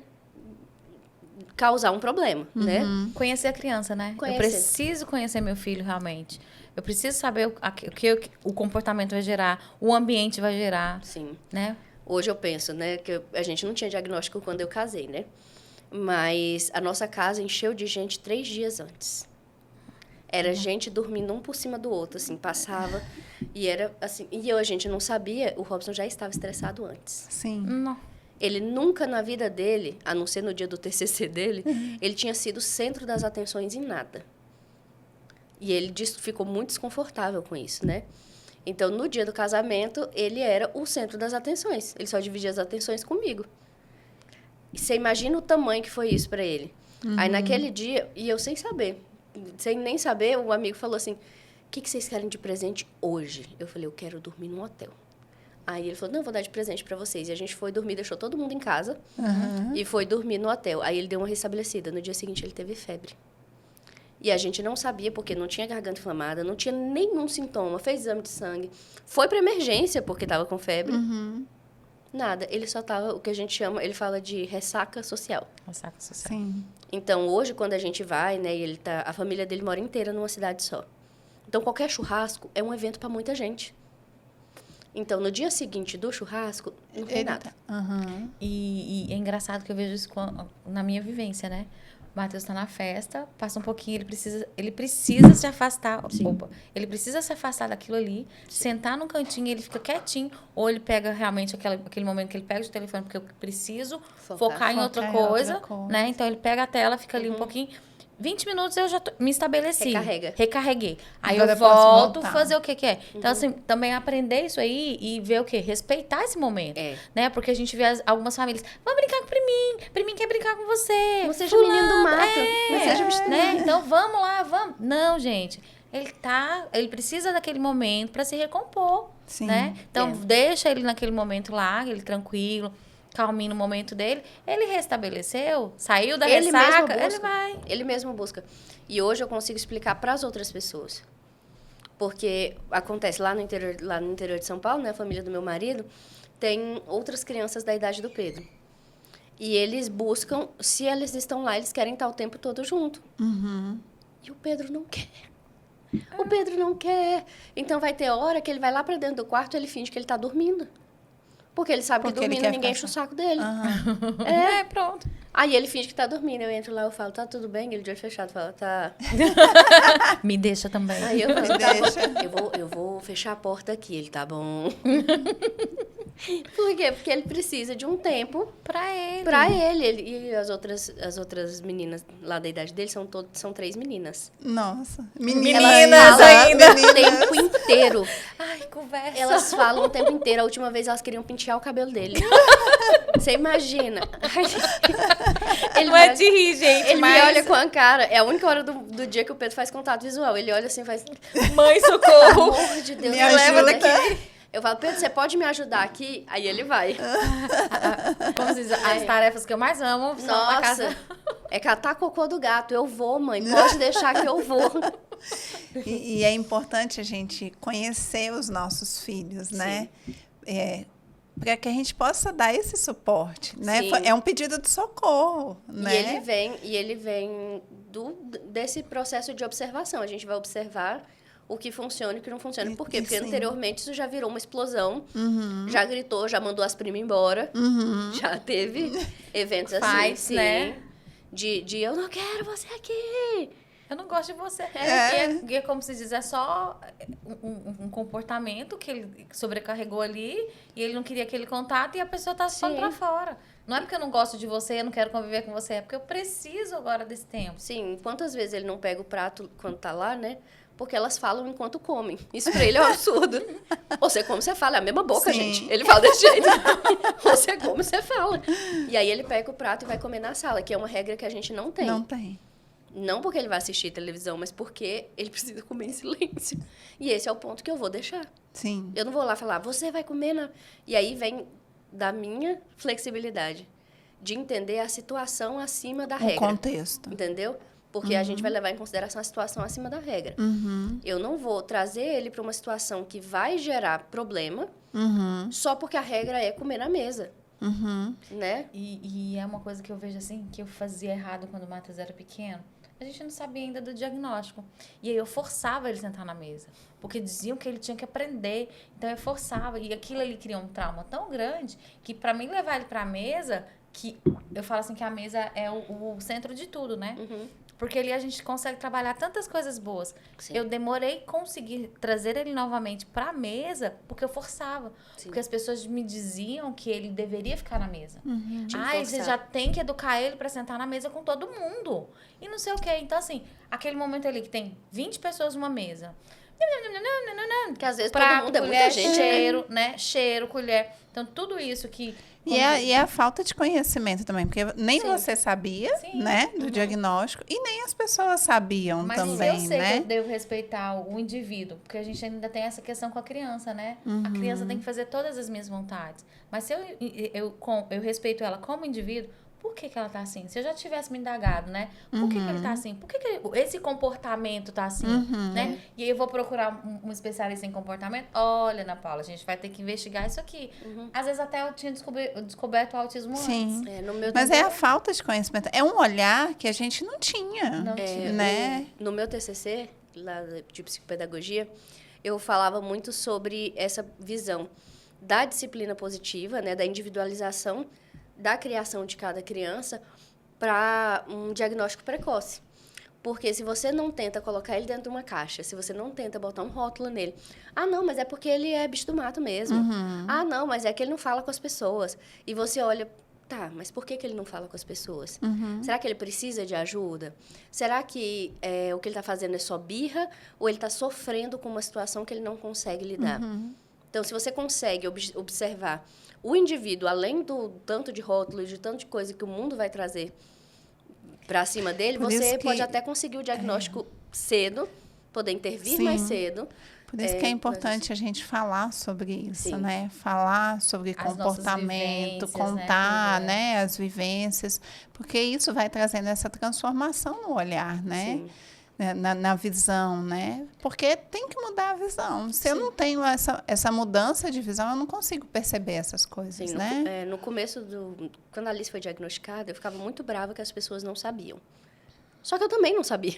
causar um problema, né? Conhecer a criança, né? Conhecer. Eu preciso conhecer meu filho realmente. Eu preciso saber o que o comportamento vai gerar, o ambiente vai gerar, Sim. né? Hoje eu penso, né, que a gente não tinha diagnóstico quando eu casei, né? Mas a nossa casa encheu de gente 3 dias antes. Era gente dormindo um por cima do outro, assim, passava. E era assim. E a gente não sabia, o Robson já estava estressado antes. Sim. Não. Ele nunca na vida dele, a não ser no dia do TCC dele, ele tinha sido o centro das atenções em nada. E ele ficou muito desconfortável com isso, né? Então, no dia do casamento, ele era o centro das atenções. Ele só dividia as atenções comigo. E você imagina o tamanho que foi isso para ele. Aí, naquele dia, e eu sem saber, sem nem saber, o amigo falou assim, o que vocês querem de presente hoje? Eu falei, eu quero dormir num hotel. Aí ele falou, não, vou dar de presente pra vocês. E a gente foi dormir, deixou todo mundo em casa e foi dormir no hotel. Aí ele deu uma restabelecida. No dia seguinte, ele teve febre. E a gente não sabia, porque não tinha garganta inflamada, não tinha nenhum sintoma. Fez exame de sangue. Foi pra emergência, porque tava com febre. Nada. Ele só tava, o que a gente chama, ele fala de ressaca social. Ressaca social. Sim. Então, hoje, quando a gente vai, né, e a família dele mora inteira numa cidade só. Então, qualquer churrasco é um evento pra muita gente. Então, no dia seguinte do churrasco, não tem nada. E é engraçado que eu vejo isso na minha vivência, né? O Matheus tá na festa, passa um pouquinho, ele precisa se afastar. Opa, ele precisa se afastar daquilo ali, sentar num cantinho, ele fica quietinho, ou ele pega realmente aquele momento que ele pega o telefone, porque eu preciso focar em outra coisa, né? Então, ele pega a tela, fica ali um pouquinho. 20 minutos eu já me estabeleci. Recarreguei. Aí Agora eu eu posso volto voltar. fazer o que é. Então, assim, também aprender isso aí e ver o quê? Respeitar esse momento. Né? Porque a gente vê algumas famílias, vamos brincar com o priminho quer brincar com você. Não seja menino do mato. Não seja né? Então, vamos lá, vamos. Não, gente. Ele precisa daquele momento para se recompor. Sim. Né? Então, deixa ele naquele momento lá, ele tranquilo, calminho no momento dele. Ele restabeleceu, saiu da ressaca, ele vai. Ele mesmo busca. E hoje eu consigo explicar para as outras pessoas. Porque acontece lá no interior de São Paulo, né, a família do meu marido, tem outras crianças da idade do Pedro. E eles buscam, se eles estão lá, eles querem estar o tempo todo junto. E o Pedro não quer. O Pedro não quer. Então vai ter hora que ele vai lá para dentro do quarto e ele finge que ele está dormindo. Porque ele sabe que dormindo ninguém enche o saco dele. Pronto. Aí ele finge que tá dormindo. Eu entro lá, eu falo, tá tudo bem? Ele de olho fechado fala, tá. Me deixa também. Aí eu falo, Me tá deixa. bom. Eu vou fechar a porta aqui. Ele, tá bom. Por quê? Porque ele precisa de um tempo Pra ele. E as outras meninas lá da idade dele são 3 meninas. Nossa. Meninas ainda. O tempo inteiro. Ai, conversa. Elas falam o tempo inteiro. A última vez elas queriam pentear o cabelo dele. Você imagina. Ele não é de rir, gente, Ele me olha com a cara. É a única hora do dia que o Pedro faz contato visual. Ele olha assim e faz... Mãe, socorro. Pelo amor de Deus, Me ajuda aqui. Eu falo, Pedro, você pode me ajudar aqui? Aí ele vai. Como se diz, as tarefas que eu mais amo são na casa. Nossa, é catar cocô do gato. Eu vou, mãe. Pode deixar que eu vou. E é importante a gente conhecer os nossos filhos, né? Para que a gente possa dar esse suporte, né? Sim. É um pedido de socorro, né? E ele vem desse processo de observação. A gente vai observar o que funciona e o que não funciona. Por quê? Porque anteriormente isso já virou uma explosão. Já gritou, já mandou as primas embora. Já teve eventos assim, sim. Né? De eu não quero você aqui. Eu não gosto de você. E é como se diz, é só um comportamento que ele sobrecarregou ali e ele não queria aquele contato e a pessoa tá só pra fora. Não é porque eu não gosto de você, eu não quero conviver com você, é porque eu preciso agora desse tempo. Sim, quantas vezes ele não pega o prato quando tá lá, né? Porque elas falam enquanto comem. Isso pra ele é um absurdo. Você come, você fala. É a mesma boca, gente. Ele fala desse jeito. Você come, você fala. E aí ele pega o prato e vai comer na sala, que é uma regra que a gente não tem. Não tem. Não porque ele vai assistir televisão, mas porque ele precisa comer em silêncio. E esse é o ponto que eu vou deixar. Sim. Eu não vou lá falar, você vai comer na... E aí vem da minha flexibilidade. De entender a situação acima da regra. O contexto. Entendeu? Porque a gente vai levar em consideração a situação acima da regra. Eu não vou trazer ele para uma situação que vai gerar problema só porque a regra é comer na mesa. Né? E é uma coisa que eu vejo assim, que eu fazia errado quando o Matheus era pequeno. A gente não sabia ainda do diagnóstico. E aí eu forçava ele a sentar na mesa. Porque diziam que ele tinha que aprender. Então eu forçava. E aquilo ali criou um trauma tão grande que para mim levar ele para a mesa, que eu falo assim que a mesa é o centro de tudo, né? Porque ali a gente consegue trabalhar tantas coisas boas. Sim. Eu demorei conseguir trazer ele novamente para a mesa porque eu forçava. Sim. Porque as pessoas me diziam que ele deveria ficar na mesa. Você forçar. já tem que educar ele para sentar na mesa com todo mundo. E não sei o quê. Então, assim, aquele momento ali que tem 20 pessoas numa mesa, Que às vezes prato, todo mundo é colher, muita gente, né? cheiro, né? Cheiro, colher. Então, tudo isso que... E é a falta de conhecimento também, porque nem Sim. você sabia, Sim. né, do diagnóstico, e nem as pessoas sabiam Mas também, eu sei né? que eu devo respeitar o indivíduo, porque a gente ainda tem essa questão com a criança, né? A criança tem que fazer todas as minhas vontades. Mas se eu respeito ela como indivíduo, por que ela tá assim? Se eu já tivesse me indagado, né? Por que ele tá assim? Por que esse comportamento tá assim, né? E aí eu vou procurar um especialista em comportamento. Olha, Ana Paula, a gente vai ter que investigar isso aqui. Às vezes até eu tinha descoberto o autismo Sim. antes. No meu Mas é a falta de conhecimento. É um olhar que a gente não tinha, Não tinha. né? No meu TCC, lá de psicopedagogia, eu falava muito sobre essa visão da disciplina positiva, né, da individualização da criação de cada criança para um diagnóstico precoce. Porque se você não tenta colocar ele dentro de uma caixa, se você não tenta botar um rótulo nele, ah, não, mas é porque ele é bicho do mato mesmo. Ah, não, mas é que ele não fala com as pessoas. E você olha, tá, mas por que ele não fala com as pessoas? Será que ele precisa de ajuda? Será que o que ele está fazendo é só birra ou ele está sofrendo com uma situação que ele não consegue lidar? Então, se você consegue observar o indivíduo, além do tanto de rótulo e de tanto de coisa que o mundo vai trazer para cima dele, Por você isso que- pode até conseguir o diagnóstico cedo, poder intervir Sim. mais cedo. Por isso que é importante a gente falar sobre isso, Sim. né? Falar sobre As nossas comportamento, vivências, contar, né? né, as vivências, porque isso vai trazendo essa transformação no olhar, né? Sim. Na visão, né? Porque tem que mudar a visão. Se eu não tenho essa mudança de visão, eu não consigo perceber essas coisas, Sim, né? no começo quando a Alice foi diagnosticada, eu ficava muito brava que as pessoas não sabiam. Só que eu também não sabia.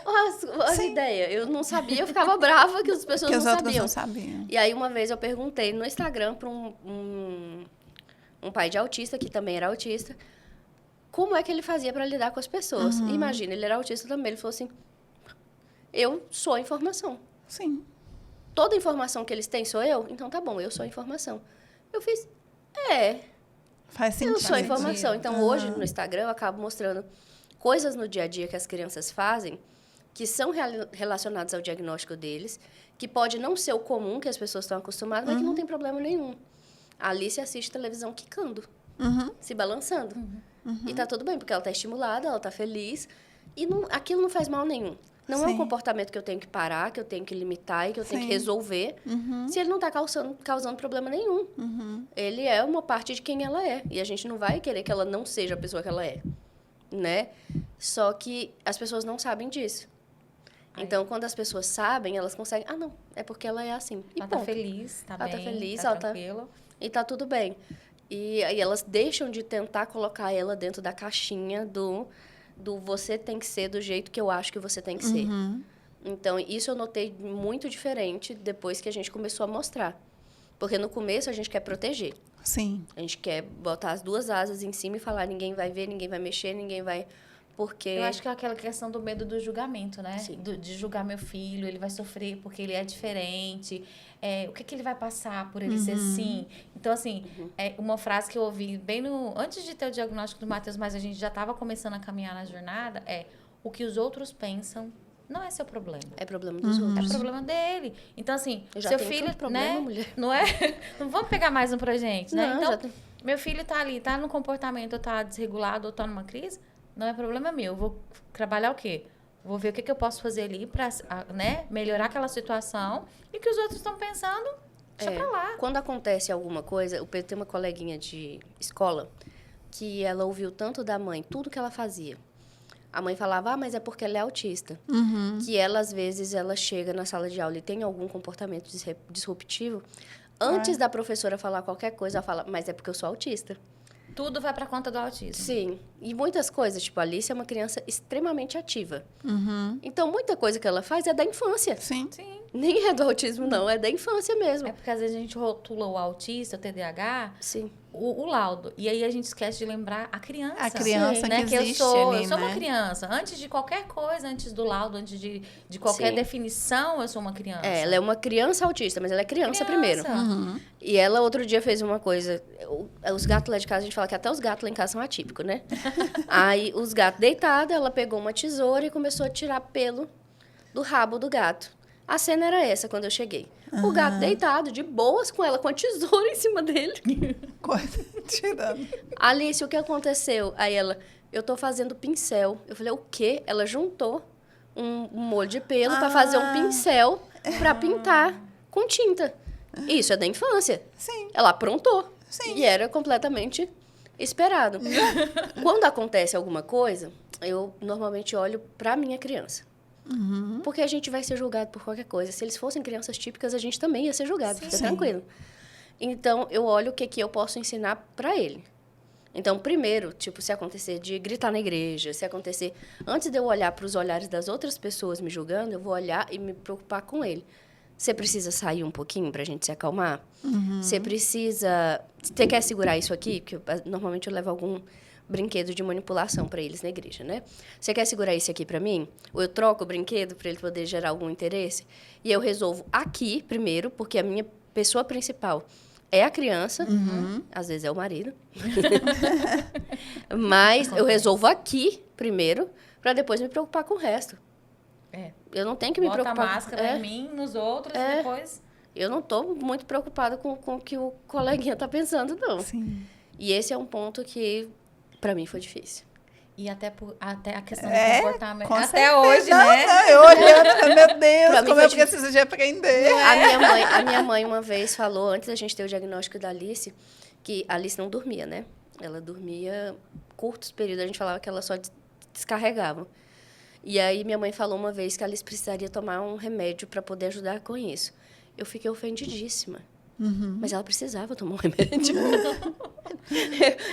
Olha a ideia. Eu não sabia, eu ficava brava que as pessoas Que os não outros sabiam. não sabiam. E aí, uma vez, eu perguntei no Instagram para um pai de autista, que também era autista, como é que ele fazia para lidar com as pessoas. Imagina, ele era autista também. Ele falou assim, eu sou a informação. Sim. Toda informação que eles têm sou eu? Então, tá bom, eu sou a informação. Eu fiz, Faz sentido. eu sou a informação. Então, hoje, no Instagram, eu acabo mostrando coisas no dia a dia que as crianças fazem que são relacionadas ao diagnóstico deles, que pode não ser o comum que as pessoas estão acostumadas, mas que não tem problema nenhum. A Alice assiste televisão quicando, se balançando. E tá tudo bem, porque ela tá estimulada, ela tá feliz, e aquilo não faz mal nenhum. Não é um Sim. comportamento que eu tenho que parar, que eu tenho que limitar e que eu tenho que Sim. resolver, se ele não tá causando problema nenhum. Ele é uma parte de quem ela é, e a gente não vai querer que ela não seja a pessoa que ela é, né? Só que as pessoas não sabem disso. Então, quando as pessoas sabem, elas conseguem... Ah, não, é porque ela é assim. E Ela tá ponto. feliz, tá Ela bem, tá feliz, tá ela tá- tranquila. E tá tudo bem. E aí elas deixam de tentar colocar ela dentro da caixinha do você tem que ser do jeito que eu acho que você tem que ser. Então, isso eu notei muito diferente depois que a gente começou a mostrar. Porque no começo a gente quer proteger. Sim. A gente quer botar as duas asas em cima e falar ninguém vai ver, ninguém vai mexer, ninguém vai... Porque... Eu acho que é aquela questão do medo do julgamento, né? Sim. De julgar meu filho, ele vai sofrer porque ele é diferente. O que ele vai passar por ele ser assim? Então, assim, uma frase que eu ouvi bem antes de ter o diagnóstico do Matheus, mas a gente já estava começando a caminhar na jornada, o que os outros pensam não é seu problema. É problema dos outros. É problema dele. Então, assim, Eu já seu tenho filho, tanto problema, né? mulher. Não é? Não vamos pegar mais um pra gente, né? Não, Então, já tem- meu filho tá ali, tá no comportamento, tá desregulado ou tá numa crise, não é problema meu. Eu vou trabalhar o quê? Vou ver o que eu posso fazer ali pra, né, melhorar aquela situação e que os outros estão pensando, deixa pra lá. Quando acontece alguma coisa, o Pedro tem uma coleguinha de escola que ela ouviu tanto da mãe, tudo que ela fazia. A mãe falava, mas é porque ela é autista. Que ela, às vezes, ela chega na sala de aula e tem algum comportamento disruptivo. Antes da professora falar qualquer coisa, ela fala, mas é porque eu sou autista. Tudo vai pra conta do autismo. Sim. E muitas coisas, tipo, a Alice é uma criança extremamente ativa. Então, muita coisa que ela faz é da infância. Sim. Sim. Nem é do autismo, não. É da infância mesmo. É porque às vezes a gente rotula o autista, o TDAH, Sim. o laudo. E aí a gente esquece de lembrar a criança. A criança né? que eu existe sou, ali, eu sou né? uma criança. Antes de qualquer coisa, antes do laudo, antes de qualquer Sim. definição, eu sou uma criança. Ela é uma criança autista, mas ela é criança primeiro. E ela, outro dia, fez uma coisa... Os gatos lá de casa, a gente fala que até os gatos lá em casa são atípicos, né? Aí, os gatos deitados, ela pegou uma tesoura e começou a tirar pelo do rabo do gato. A cena era essa quando eu cheguei. O gato deitado, de boas, com ela com a tesoura em cima dele. Coisa, tirando. Alice, o que aconteceu? Aí ela, eu tô fazendo pincel. Eu falei, o quê? Ela juntou um molho de pelo pra fazer um pincel pra pintar com tinta. Isso é da infância. Sim. Ela aprontou. Sim. E era completamente esperado. Quando acontece alguma coisa, eu normalmente olho pra minha criança. Porque a gente vai ser julgado por qualquer coisa. Se eles fossem crianças típicas, a gente também ia ser julgado. Fica tranquilo. Então, eu olho o que eu posso ensinar pra ele. Então, primeiro, tipo, se acontecer de gritar na igreja, se acontecer... Antes de eu olhar para os olhares das outras pessoas me julgando, eu vou olhar e me preocupar com ele. Você precisa sair um pouquinho pra gente se acalmar? Você precisa... Você quer segurar isso aqui? Porque normalmente eu levo algum brinquedo de manipulação para eles na igreja, né? Você quer segurar isso aqui para mim? Ou eu troco o brinquedo para ele poder gerar algum interesse? E eu resolvo aqui, primeiro, porque a minha pessoa principal é a criança, às vezes é o marido. Mas eu resolvo aqui, primeiro, para depois me preocupar com o resto. Eu não tenho que me preocupar... Bota a máscara em mim, nos outros, depois... Eu não estou muito preocupada com o que o coleguinha está pensando, não. Sim. E esse é um ponto que, para mim, foi difícil. E até a questão do comportamento. Até certeza. hoje, não, né? Não, eu olhando, meu Deus, Pra mim como foi eu preciso de aprender. A minha mãe uma vez falou, antes da gente ter o diagnóstico da Alice, que a Alice não dormia, né? Ela dormia curtos períodos, a gente falava que ela só descarregava. E aí minha mãe falou uma vez que a Alice precisaria tomar um remédio para poder ajudar com isso. Eu fiquei ofendidíssima. Mas ela precisava tomar um remédio.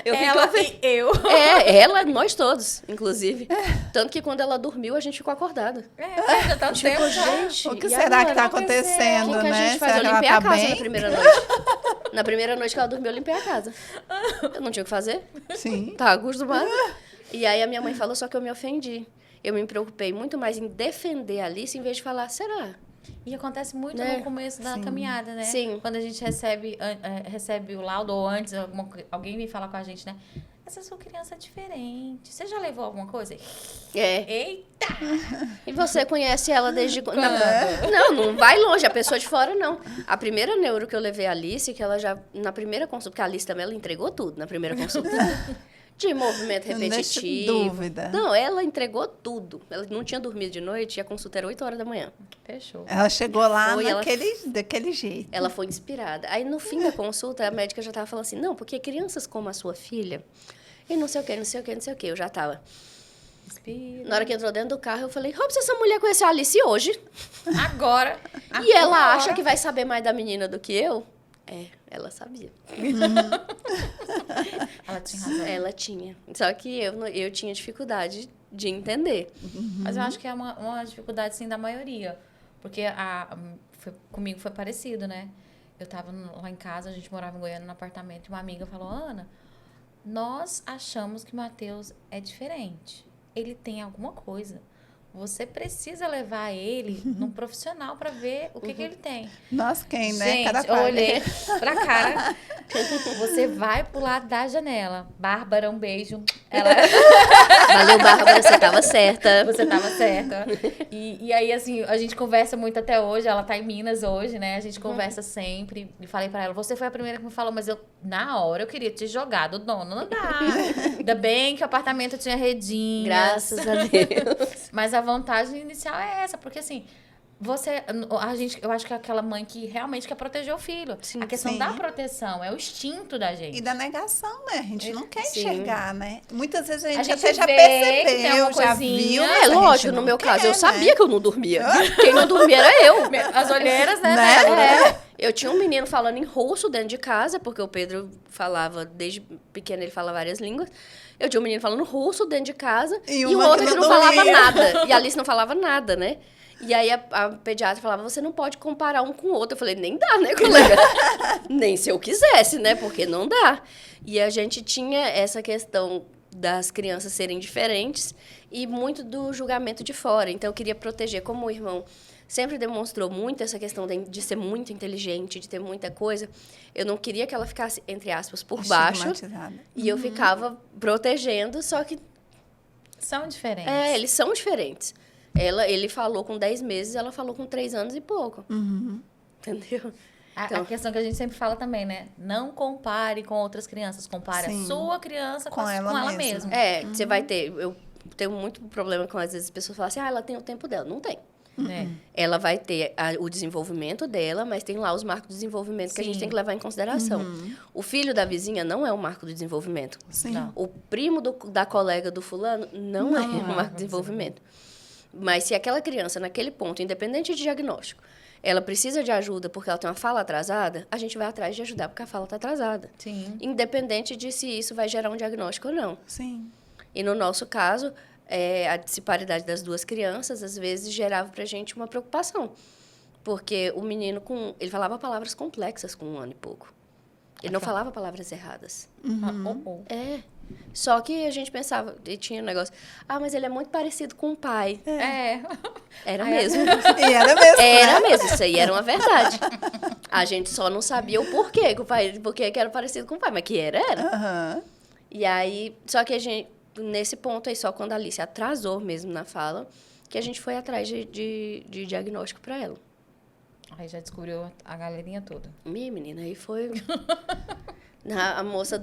Ela e eu. Ela, nós todos, inclusive. Tanto que quando ela dormiu, a gente ficou acordado. Já tá A gente ficou, gente... O que será que está O acontecendo, que a né? gente faz? Será Eu que limpei ela a tá casa bem? na primeira noite. Na primeira noite que ela dormiu, eu limpei a casa. Eu não tinha o que fazer. Sim. Tá acostumada. E aí a minha mãe falou, só que eu me ofendi. Eu me preocupei muito mais em defender a Alice, em vez de falar, será? E acontece muito Né? no começo da caminhada, né? Sim. Quando a gente recebe o laudo, ou antes, alguém vem falar com a gente, né? Essa sua criança é diferente. Você já levou alguma coisa? Eita! E você conhece ela desde quando? Não vai longe, a pessoa de fora não. A primeira neuro que eu levei a Alice, que ela já, na primeira consulta, porque a Alice também, ela entregou tudo na primeira consulta. De movimento repetitivo. Não deixa dúvida. Não, ela entregou tudo. Ela não tinha dormido de noite e a consulta era 8 horas da manhã. Fechou. Ela chegou lá Foi, daquele jeito. Ela foi inspirada. Aí, no fim da consulta, a médica já estava falando assim, não, porque crianças como a sua filha, e não sei o quê, não sei o quê, não sei o quê. Eu já estava. Respira. Na hora que entrou dentro do carro, eu falei, Robson, essa mulher conheceu a Alice hoje. Agora. E ela acha que vai saber mais da menina do que eu? Ela sabia. Ela tinha razão. Ela tinha. Só que eu tinha dificuldade de entender. Mas eu acho que é uma dificuldade, sim, da maioria. Porque comigo foi parecido, né? Eu tava lá em casa, a gente morava em Goiânia, no apartamento, e uma amiga falou, Ana, nós achamos que o Matheus é diferente. Ele tem alguma coisa. Você precisa levar ele num profissional para ver o que ele tem. Nós quem, né? Gente, Cada eu parte. olhei pra cara. Você vai pular da janela. Bárbara, um beijo. Valeu, Bárbara, você estava certa. Você tava certa. E aí, assim, a gente conversa muito até hoje. Ela tá em Minas hoje, né? A gente conversa sempre. E falei pra ela, você foi a primeira que me falou, mas na hora eu queria te jogar do dono. Não dá. Ainda bem que o apartamento tinha redinha. Graças a Deus. Mas a vantagem inicial é essa, porque assim, eu acho que é aquela mãe que realmente quer proteger o filho. Sim, a questão sim. da proteção é o instinto da gente. E da negação, né? A gente não quer Sim. enxergar, né? Muitas vezes a gente gente até já vê que tem percebeu, uma já coisinha. viu. mas a gente Lógico, no não meu quer, caso, eu né? sabia que eu não dormia. Quem não dormia era eu. As olheiras, né? Né? Eu tinha um menino falando em russo dentro de casa, porque o Pedro falava, desde pequeno ele fala várias línguas. Eu tinha um menino falando russo dentro de casa E e o uma outro que que não não falava dormia. nada. E a Alice não falava nada, né? E aí a pediatra falava, você não pode comparar um com o outro. Eu falei, nem dá, né, colega? Nem se eu quisesse, né? Porque não dá. E a gente tinha essa questão das crianças serem diferentes e muito do julgamento de fora. Então, eu queria proteger. Como o irmão sempre demonstrou muito essa questão de ser muito inteligente, de ter muita coisa, eu não queria que ela ficasse, entre aspas, por baixo. Estigmatizada. E eu ficava protegendo, só que São diferentes. eles são diferentes. Ele falou com 10 meses, ela falou com 3 anos e pouco. Entendeu? Então, A questão que a gente sempre fala também, né? Não compare com outras crianças. Compare a sua criança com ela mesma. Você vai ter... Eu tenho muito problema com, às vezes, as pessoas falam assim, ela tem o tempo dela. Não tem. Ela vai ter o desenvolvimento dela, mas tem lá os marcos de desenvolvimento que a gente tem que levar em consideração. O filho da vizinha não é o marco do desenvolvimento. O primo da colega do fulano não é o marco de desenvolvimento. Mas se aquela criança, naquele ponto, independente de diagnóstico, ela precisa de ajuda porque ela tem uma fala atrasada, a gente vai atrás de ajudar porque a fala está atrasada. Sim. Independente de se isso vai gerar um diagnóstico ou não. Sim. E no nosso caso, a disparidade das duas crianças, às vezes, gerava para a gente uma preocupação. Porque o menino, ele falava palavras complexas com 1 ano e pouco. Ele não falava palavras erradas. Só que a gente pensava, e tinha um negócio, mas ele é muito parecido com o pai. Era mesmo. E era mesmo. Era mesmo, isso aí era uma verdade. A gente só não sabia o porquê, que era parecido com o pai, mas que era. E aí, só que a gente, nesse ponto aí, só quando a Alice atrasou mesmo na fala, que a gente foi atrás de diagnóstico para ela. Aí já descobriu a galerinha toda. Minha menina, aí foi... A moça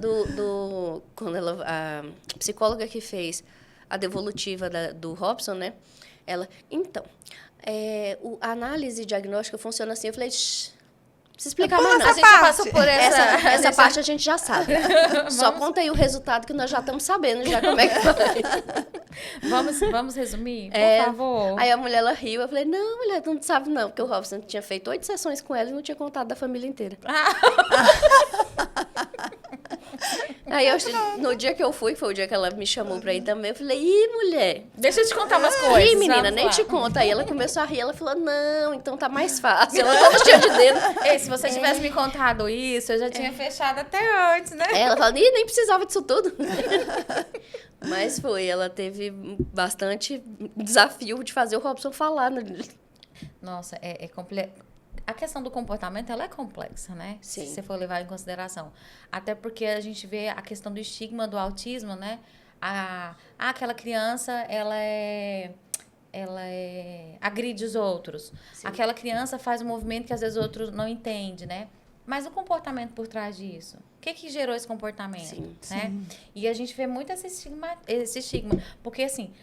quando a psicóloga que fez a devolutiva do Robson, né? Ela, então, a análise diagnóstica funciona assim. Eu falei, não precisa explicar mais nada. A gente já passou por essa parte a gente já sabe. Só conta aí o resultado que nós já estamos sabendo já como é que foi. Vamos resumir, por favor. Aí a mulher, ela riu. Eu falei, não, mulher, tu não sabe não. Porque o Robson tinha feito 8 sessões com ela e não tinha contado da família inteira. Aí, no dia que eu fui, foi o dia que ela me chamou pra ir também, eu falei, mulher... Deixa eu te contar umas coisas. Menina, nem te conta. Aí ela começou a rir, ela falou, não, então tá mais fácil. Ela toda cheia de dedo. Ei, se você tivesse me contado isso, eu já tinha fechado até antes, né? Ela falou, nem precisava disso tudo. Mas foi, ela teve bastante desafio de fazer o Robson falar. Nossa, é complexo. A questão do comportamento, ela é complexa, né? Sim. Se você for levar em consideração. Até porque a gente vê a questão do estigma do autismo, né? Aquela criança, ela agride os outros. Sim. Aquela criança faz um movimento que às vezes o outro não entende, né? Mas o comportamento por trás disso? O que gerou esse comportamento? Sim. Né? Sim. E a gente vê muito esse estigma. Porque, assim,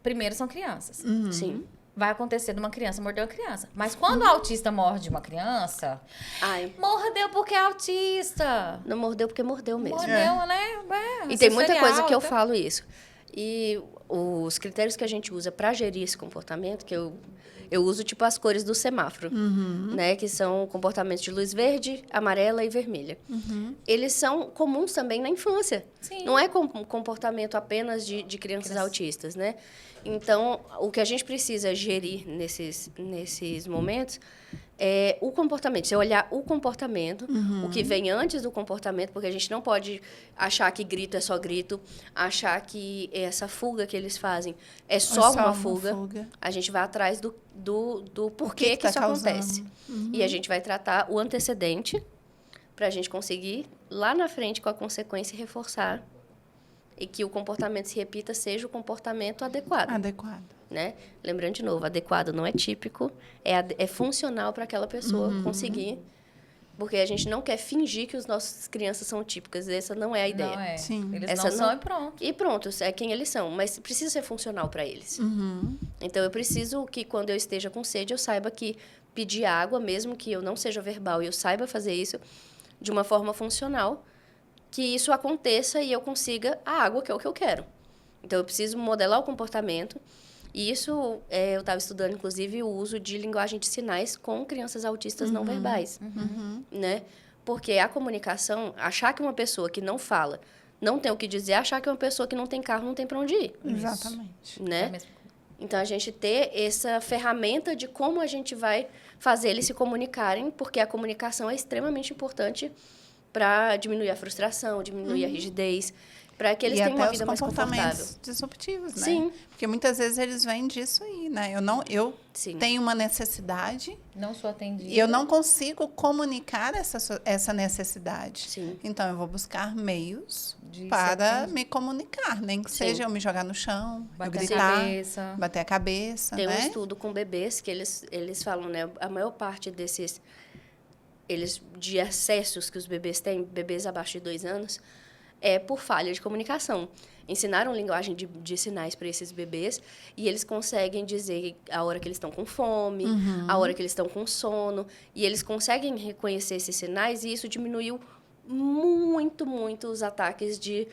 primeiro são crianças. Sim. Vai acontecer de uma criança morder uma criança. Mas quando o autista morde uma criança, mordeu porque é autista. Não mordeu porque mordeu mesmo. Mordeu, né? E tem muita coisa que eu falo isso. E os critérios que a gente usa para gerir esse comportamento, que eu uso tipo as cores do semáforo, né? Que são comportamentos de luz verde, amarela e vermelha. Eles são comuns também na infância. Sim. Não é comportamento apenas de crianças autistas, né? Então, o que a gente precisa gerir nesses momentos é o comportamento. Você olhar o comportamento, o que vem antes do comportamento, porque a gente não pode achar que grito é só grito, achar que essa fuga que eles fazem é só uma fuga. A gente vai atrás do porquê que isso acontece. E a gente vai tratar o antecedente para a gente conseguir, lá na frente, com a consequência, reforçar e que o comportamento se repita, seja o comportamento adequado. Né? Lembrando de novo, adequado não é típico, é funcional para aquela pessoa conseguir, porque a gente não quer fingir que as nossas crianças são típicas, essa não é a ideia. Não é. Sim. Eles não são e pronto. E pronto, é quem eles são, mas precisa ser funcional para eles. Então, eu preciso que quando eu esteja com sede, eu saiba que pedir água, mesmo que eu não seja verbal e eu saiba fazer isso de uma forma funcional, que isso aconteça e eu consiga a água, que é o que eu quero. Então, eu preciso modelar o comportamento. E isso, eu estava estudando, inclusive, o uso de linguagem de sinais com crianças autistas não verbais. Né? Porque a comunicação, achar que uma pessoa que não fala não tem o que dizer, achar que uma pessoa que não tem carro não tem para onde ir. Exatamente. Né? Então, a gente ter essa ferramenta de como a gente vai fazer eles se comunicarem, porque a comunicação é extremamente importante para diminuir a frustração, diminuir a rigidez. para que eles e tenham uma até vida os mais confortável. comportamentos disruptivos, né? Sim. Porque muitas vezes eles vêm disso aí, né? Eu Sim. tenho uma necessidade Não sou atendida. e eu não consigo comunicar essa necessidade. Sim. Então, eu vou buscar meios De para ser me comunicar, nem que seja eu me jogar no chão, eu bater a gritar, cabeça. bater a cabeça, Tem um né? estudo com bebês que eles falam, né? A maior parte desses de acessos que os bebês têm, bebês abaixo de 2 anos, é por falha de comunicação. Ensinaram linguagem de sinais para esses bebês e eles conseguem dizer a hora que eles estão com fome, a hora que eles estão com sono, e eles conseguem reconhecer esses sinais e isso diminuiu muito, muito os ataques de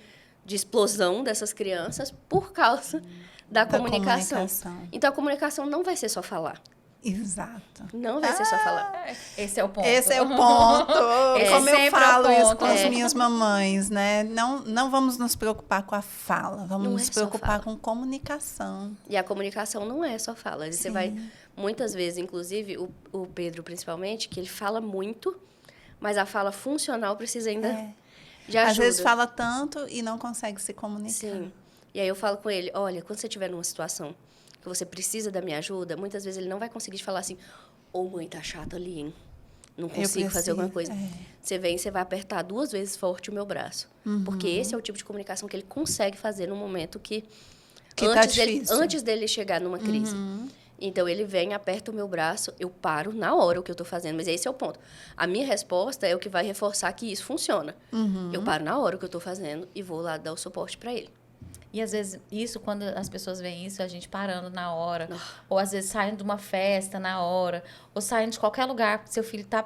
explosão dessas crianças por causa da comunicação. Então, a comunicação não vai ser só falar. Exato. Não vai ser só falar. Esse é o ponto. Esse é o ponto. Como eu sempre falo é o isso ponto. com as minhas mamães, né? Não vamos nos preocupar com a fala, vamos Não nos é só preocupar fala. com comunicação. E a comunicação não é só fala. Você vai, muitas vezes, inclusive, o Pedro, principalmente, que ele fala muito, mas a fala funcional precisa ainda de ajuda. Às vezes fala tanto e não consegue se comunicar. Sim. E aí eu falo com ele, olha, quando você estiver numa situação que você precisa da minha ajuda, muitas vezes ele não vai conseguir te falar assim, ô mãe, tá chato ali, hein? Não consigo fazer alguma coisa. Você vem e você vai apertar 2 vezes forte o meu braço. Porque esse é o tipo de comunicação que ele consegue fazer no momento que antes dele chegar numa crise. Então, ele vem, aperta o meu braço, eu paro na hora o que eu estou fazendo. Mas esse é o ponto. A minha resposta é o que vai reforçar que isso funciona. Eu paro na hora o que eu estou fazendo e vou lá dar o suporte para ele. E às vezes, isso, quando as pessoas veem isso, a gente parando na hora. Ou às vezes saindo de uma festa na hora. Ou saindo de qualquer lugar, seu filho tá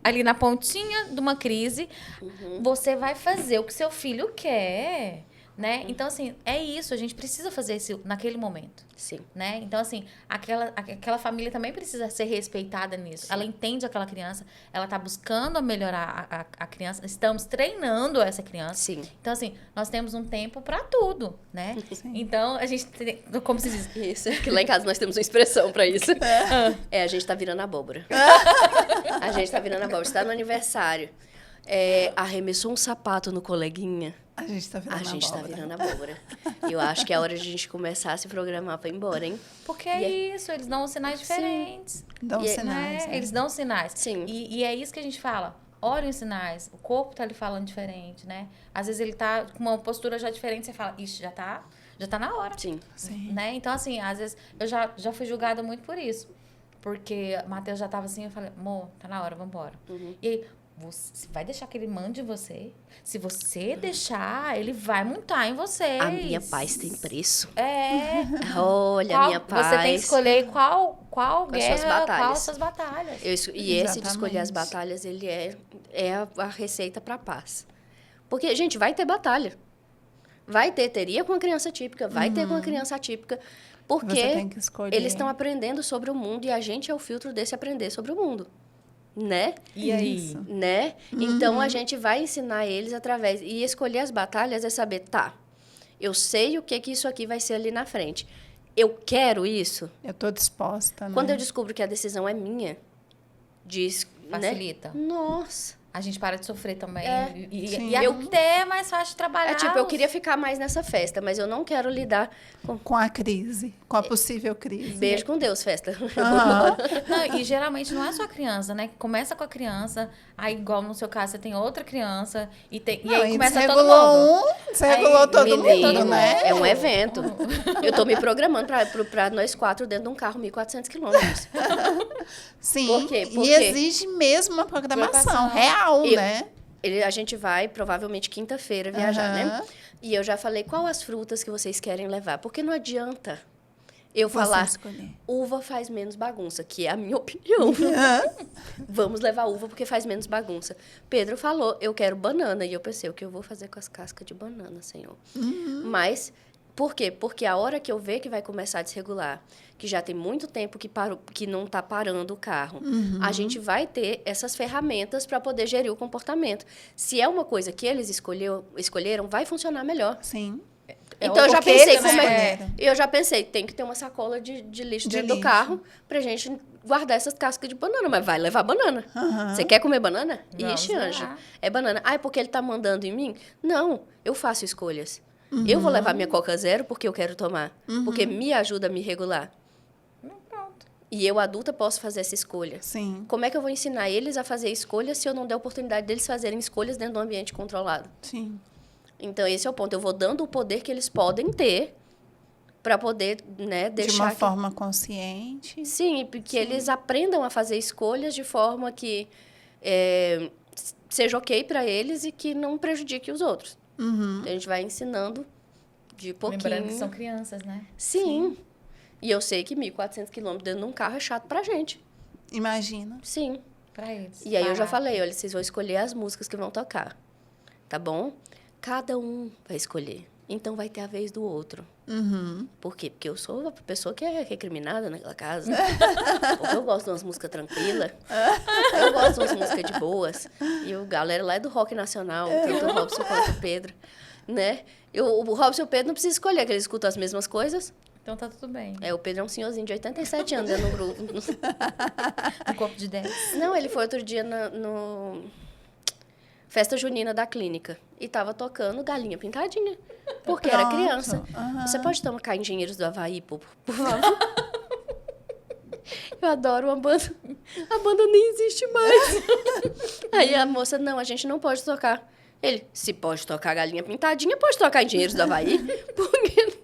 ali na pontinha de uma crise. Você vai fazer o que seu filho quer, né? Então, assim, é isso. A gente precisa fazer isso naquele momento. Sim. Né? Então, assim, aquela família também precisa ser respeitada nisso. Ela entende aquela criança, ela tá buscando melhorar a criança, estamos treinando essa criança. Sim. Então, assim, nós temos um tempo para tudo, né? Sim. Então, a gente tem, como se diz? Isso, que lá em casa nós temos uma expressão para isso. A gente tá virando abóbora. A gente tá virando abóbora. Você tá no aniversário, arremessou um sapato no coleguinha. A gente tá virando A gente abóbora. tá virando abóbora. Eu acho que é hora de a gente começar a se programar para ir embora, hein? Porque é isso, eles dão sinais diferentes. Dão sinais. Né? Eles dão sinais. Sim. E é isso que a gente fala. Olhem os sinais. O corpo tá ali falando diferente, né? Às vezes ele tá com uma postura já diferente, você fala, ixi, já tá na hora. Sim. Né? Então, assim, às vezes eu já fui julgada muito por isso. Porque o Matheus já tava assim, eu falei, amor, tá na hora, vambora. E aí, você vai deixar que ele mande em você? Se você deixar, ele vai montar em você. A minha paz tem preço. Olha, a minha paz. Você tem que escolher qual As suas guerra, batalhas. qual as suas batalhas. Esse de escolher as batalhas, ele é a receita para paz. Porque, gente, vai ter batalha. Teria com uma criança típica, vai ter com uma criança atípica. Porque Você tem que escolher. eles estão aprendendo sobre o mundo e a gente é o filtro desse aprender sobre o mundo. Né? E aí? Isso. Né? Então, a gente vai ensinar eles através... E escolher as batalhas é saber, tá, eu sei o que isso aqui vai ser ali na frente. Eu quero isso? Eu tô disposta, né? Quando eu descubro que a decisão é minha, Facilita. Né? Nossa! A gente para de sofrer também. Sim. E até é mais fácil de trabalhar. É tipo, eu queria ficar mais nessa festa, mas eu não quero lidar Com a crise, com a possível crise. Beijo com Deus, festa. Não, e geralmente não é só a criança, né? Começa com a criança, aí igual no seu caso, você tem outra criança, e aí começa todo mundo. Desregulou todo mundo, né? É um evento. Eu tô me programando pra nós 4 dentro de um carro 1.400 quilômetros. Sim, Por quê? e exige mesmo uma programação real, né? A gente vai, provavelmente, quinta-feira viajar, né? E eu já falei, qual as frutas que vocês querem levar? Porque não adianta eu falar, uva faz menos bagunça, que é a minha opinião. Vamos levar uva porque faz menos bagunça. Pedro falou, eu quero banana. E eu pensei, o que eu vou fazer com as cascas de banana, Senhor? Mas, por quê? Porque a hora que eu ver que vai começar a desregular, que já tem muito tempo que não está parando o carro, a gente vai ter essas ferramentas para poder gerir o comportamento. Se é uma coisa que eles escolheram, vai funcionar melhor. Sim. Então, eu já porque pensei eles como escolheram. eu já pensei, tem que ter uma sacola de lixo De dentro do lixo. carro pra gente guardar essas cascas de banana. Mas vai levar banana. Aham. Você quer comer banana? Vamos Ixi, anjo. lá. É banana. Ah, é porque ele tá mandando em mim? Não, eu faço escolhas. Eu vou levar minha Coca Zero porque eu quero tomar. Porque me ajuda a me regular. Pronto. E eu, adulta, posso fazer essa escolha. Sim, Como é que eu vou ensinar eles a fazer escolhas se eu não der oportunidade deles fazerem escolhas dentro de um ambiente controlado? sim. Então, esse é o ponto. Eu vou dando o poder que eles podem ter para poder, né, De deixar uma que... forma consciente. Sim, porque eles aprendam a fazer escolhas de forma que seja ok para eles e que não prejudique os outros. Uhum. Então, a gente vai ensinando de pouquinho. Lembrando que são crianças, né? Sim. E eu sei que 1.400 quilômetros dentro de um carro é chato pra gente. Imagina. Sim. Pra eles. E aí eu já Parar. falei, olha, vocês vão escolher as músicas que vão tocar, tá bom? Cada um vai escolher. Então vai ter a vez do outro. Uhum. Por quê? Porque eu sou a pessoa que é recriminada naquela casa. Porque eu gosto de umas músicas tranquilas. Eu gosto de umas músicas de boas. E o galera lá é do rock nacional, tanto o Robson quanto o Pedro, né? O Robson e o Pedro não precisam escolher, que eles escutam as mesmas coisas. Então tá tudo bem. O Pedro é um senhorzinho de 87 anos dentro do grupo. Um corpo de 10. Não, ele foi outro dia no festa junina da clínica e tava tocando Galinha Pintadinha, porque era Pronto. criança. Aham. Você pode tocar Engenheiros do Havaí, por favor? Eu adoro uma banda. A banda nem existe mais. Aí a moça, não, a gente não pode tocar. Ele, se pode tocar Galinha Pintadinha, pode tocar Engenheiros do Havaí. Porque...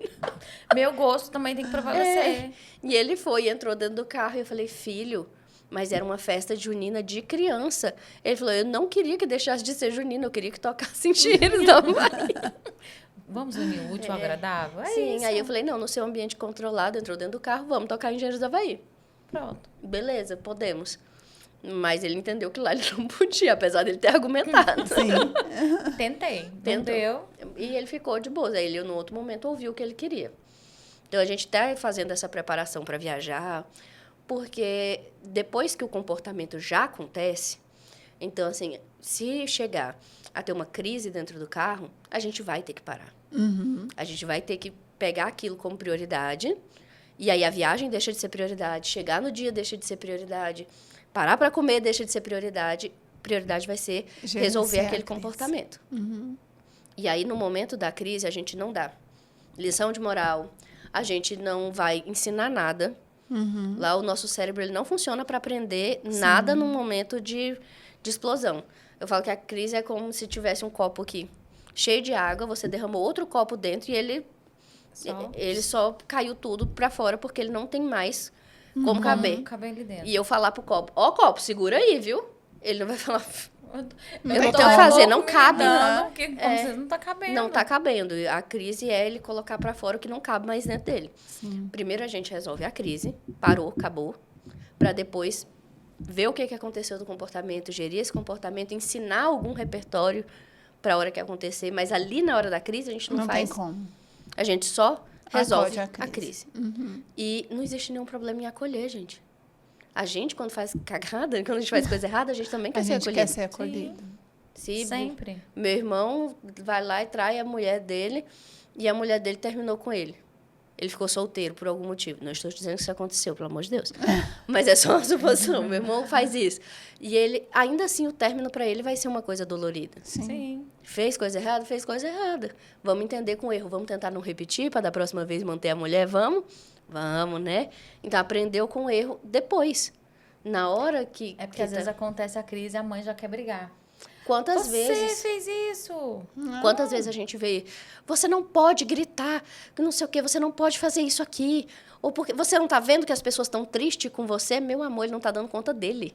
Meu gosto também tem que prevalecer. E ele foi e entrou dentro do carro e eu falei, filho, mas era uma festa junina de criança. Ele falou, eu não queria que deixasse de ser junina, eu queria que tocasse Engenheiros do Havaí. Vamos unir o útil ao agradável? É Sim, isso. aí eu falei, não, no seu ambiente controlado, entrou dentro do carro, vamos tocar Engenheiros do Havaí. Pronto. Beleza, podemos. Mas ele entendeu que lá ele não podia, apesar dele ter argumentado. Sim. Tentei. Não Tentou. deu. E ele ficou de boa. Aí ele, no outro momento, ouviu o que ele queria. Então, a gente está fazendo essa preparação para viajar, porque depois que o comportamento já acontece, então, assim, se chegar a ter uma crise dentro do carro, a gente vai ter que parar. Uhum. A gente vai ter que pegar aquilo como prioridade, e aí a viagem deixa de ser prioridade, chegar no dia deixa de ser prioridade, parar para comer deixa de ser prioridade. Prioridade vai ser Gerenciar resolver a aquele crise. comportamento. Uhum. E aí, no momento da crise, a gente não dá lição de moral, a gente não vai ensinar nada. Uhum. Lá, o nosso cérebro ele não funciona para aprender nada num momento de explosão. Eu falo que a crise é como se tivesse um copo aqui, cheio de água, você derramou outro copo dentro e ele só caiu tudo para fora, porque ele não tem mais como caber. Caber ali dentro. E eu falar pro copo, ó, copo, segura aí, viu? Ele não vai falar... Eu não tenho o que fazer, não cabe. Como você não tá cabendo. Não tá cabendo. A crise é ele colocar para fora o que não cabe mais dentro dele. Sim. Primeiro a gente resolve a crise, parou, acabou, para depois ver o que aconteceu do comportamento, gerir esse comportamento, ensinar algum repertório para a hora que acontecer. Mas ali na hora da crise a gente não faz. Tem como. A gente só resolve Acode a crise. Uhum. E não existe nenhum problema em acolher, gente. A gente, quando faz cagada, quando a gente faz coisa errada, a gente também quer A ser gente acolhido. quer ser acolhido. Se Sempre. meu irmão vai lá e trai a mulher dele e a mulher dele terminou com ele. Ele ficou solteiro por algum motivo. Não estou dizendo que isso aconteceu, pelo amor de Deus. Mas é só uma suposição. Meu irmão faz isso. E ele, ainda assim, o término para ele vai ser uma coisa dolorida. Sim. Fez coisa errada? Fez coisa errada. Vamos entender com o erro. Vamos tentar não repetir para da próxima vez manter a mulher? Vamos? Vamos, né? Então, aprendeu com o erro depois. Na hora que... É porque às vezes acontece a crise e a mãe já quer brigar. Quantas Você vezes... fez isso. Quantas vezes a gente vê, você não pode gritar, que não sei o quê, você não pode fazer isso aqui. Ou porque você não está vendo que as pessoas estão tristes com você? Meu amor, ele não está dando conta dele.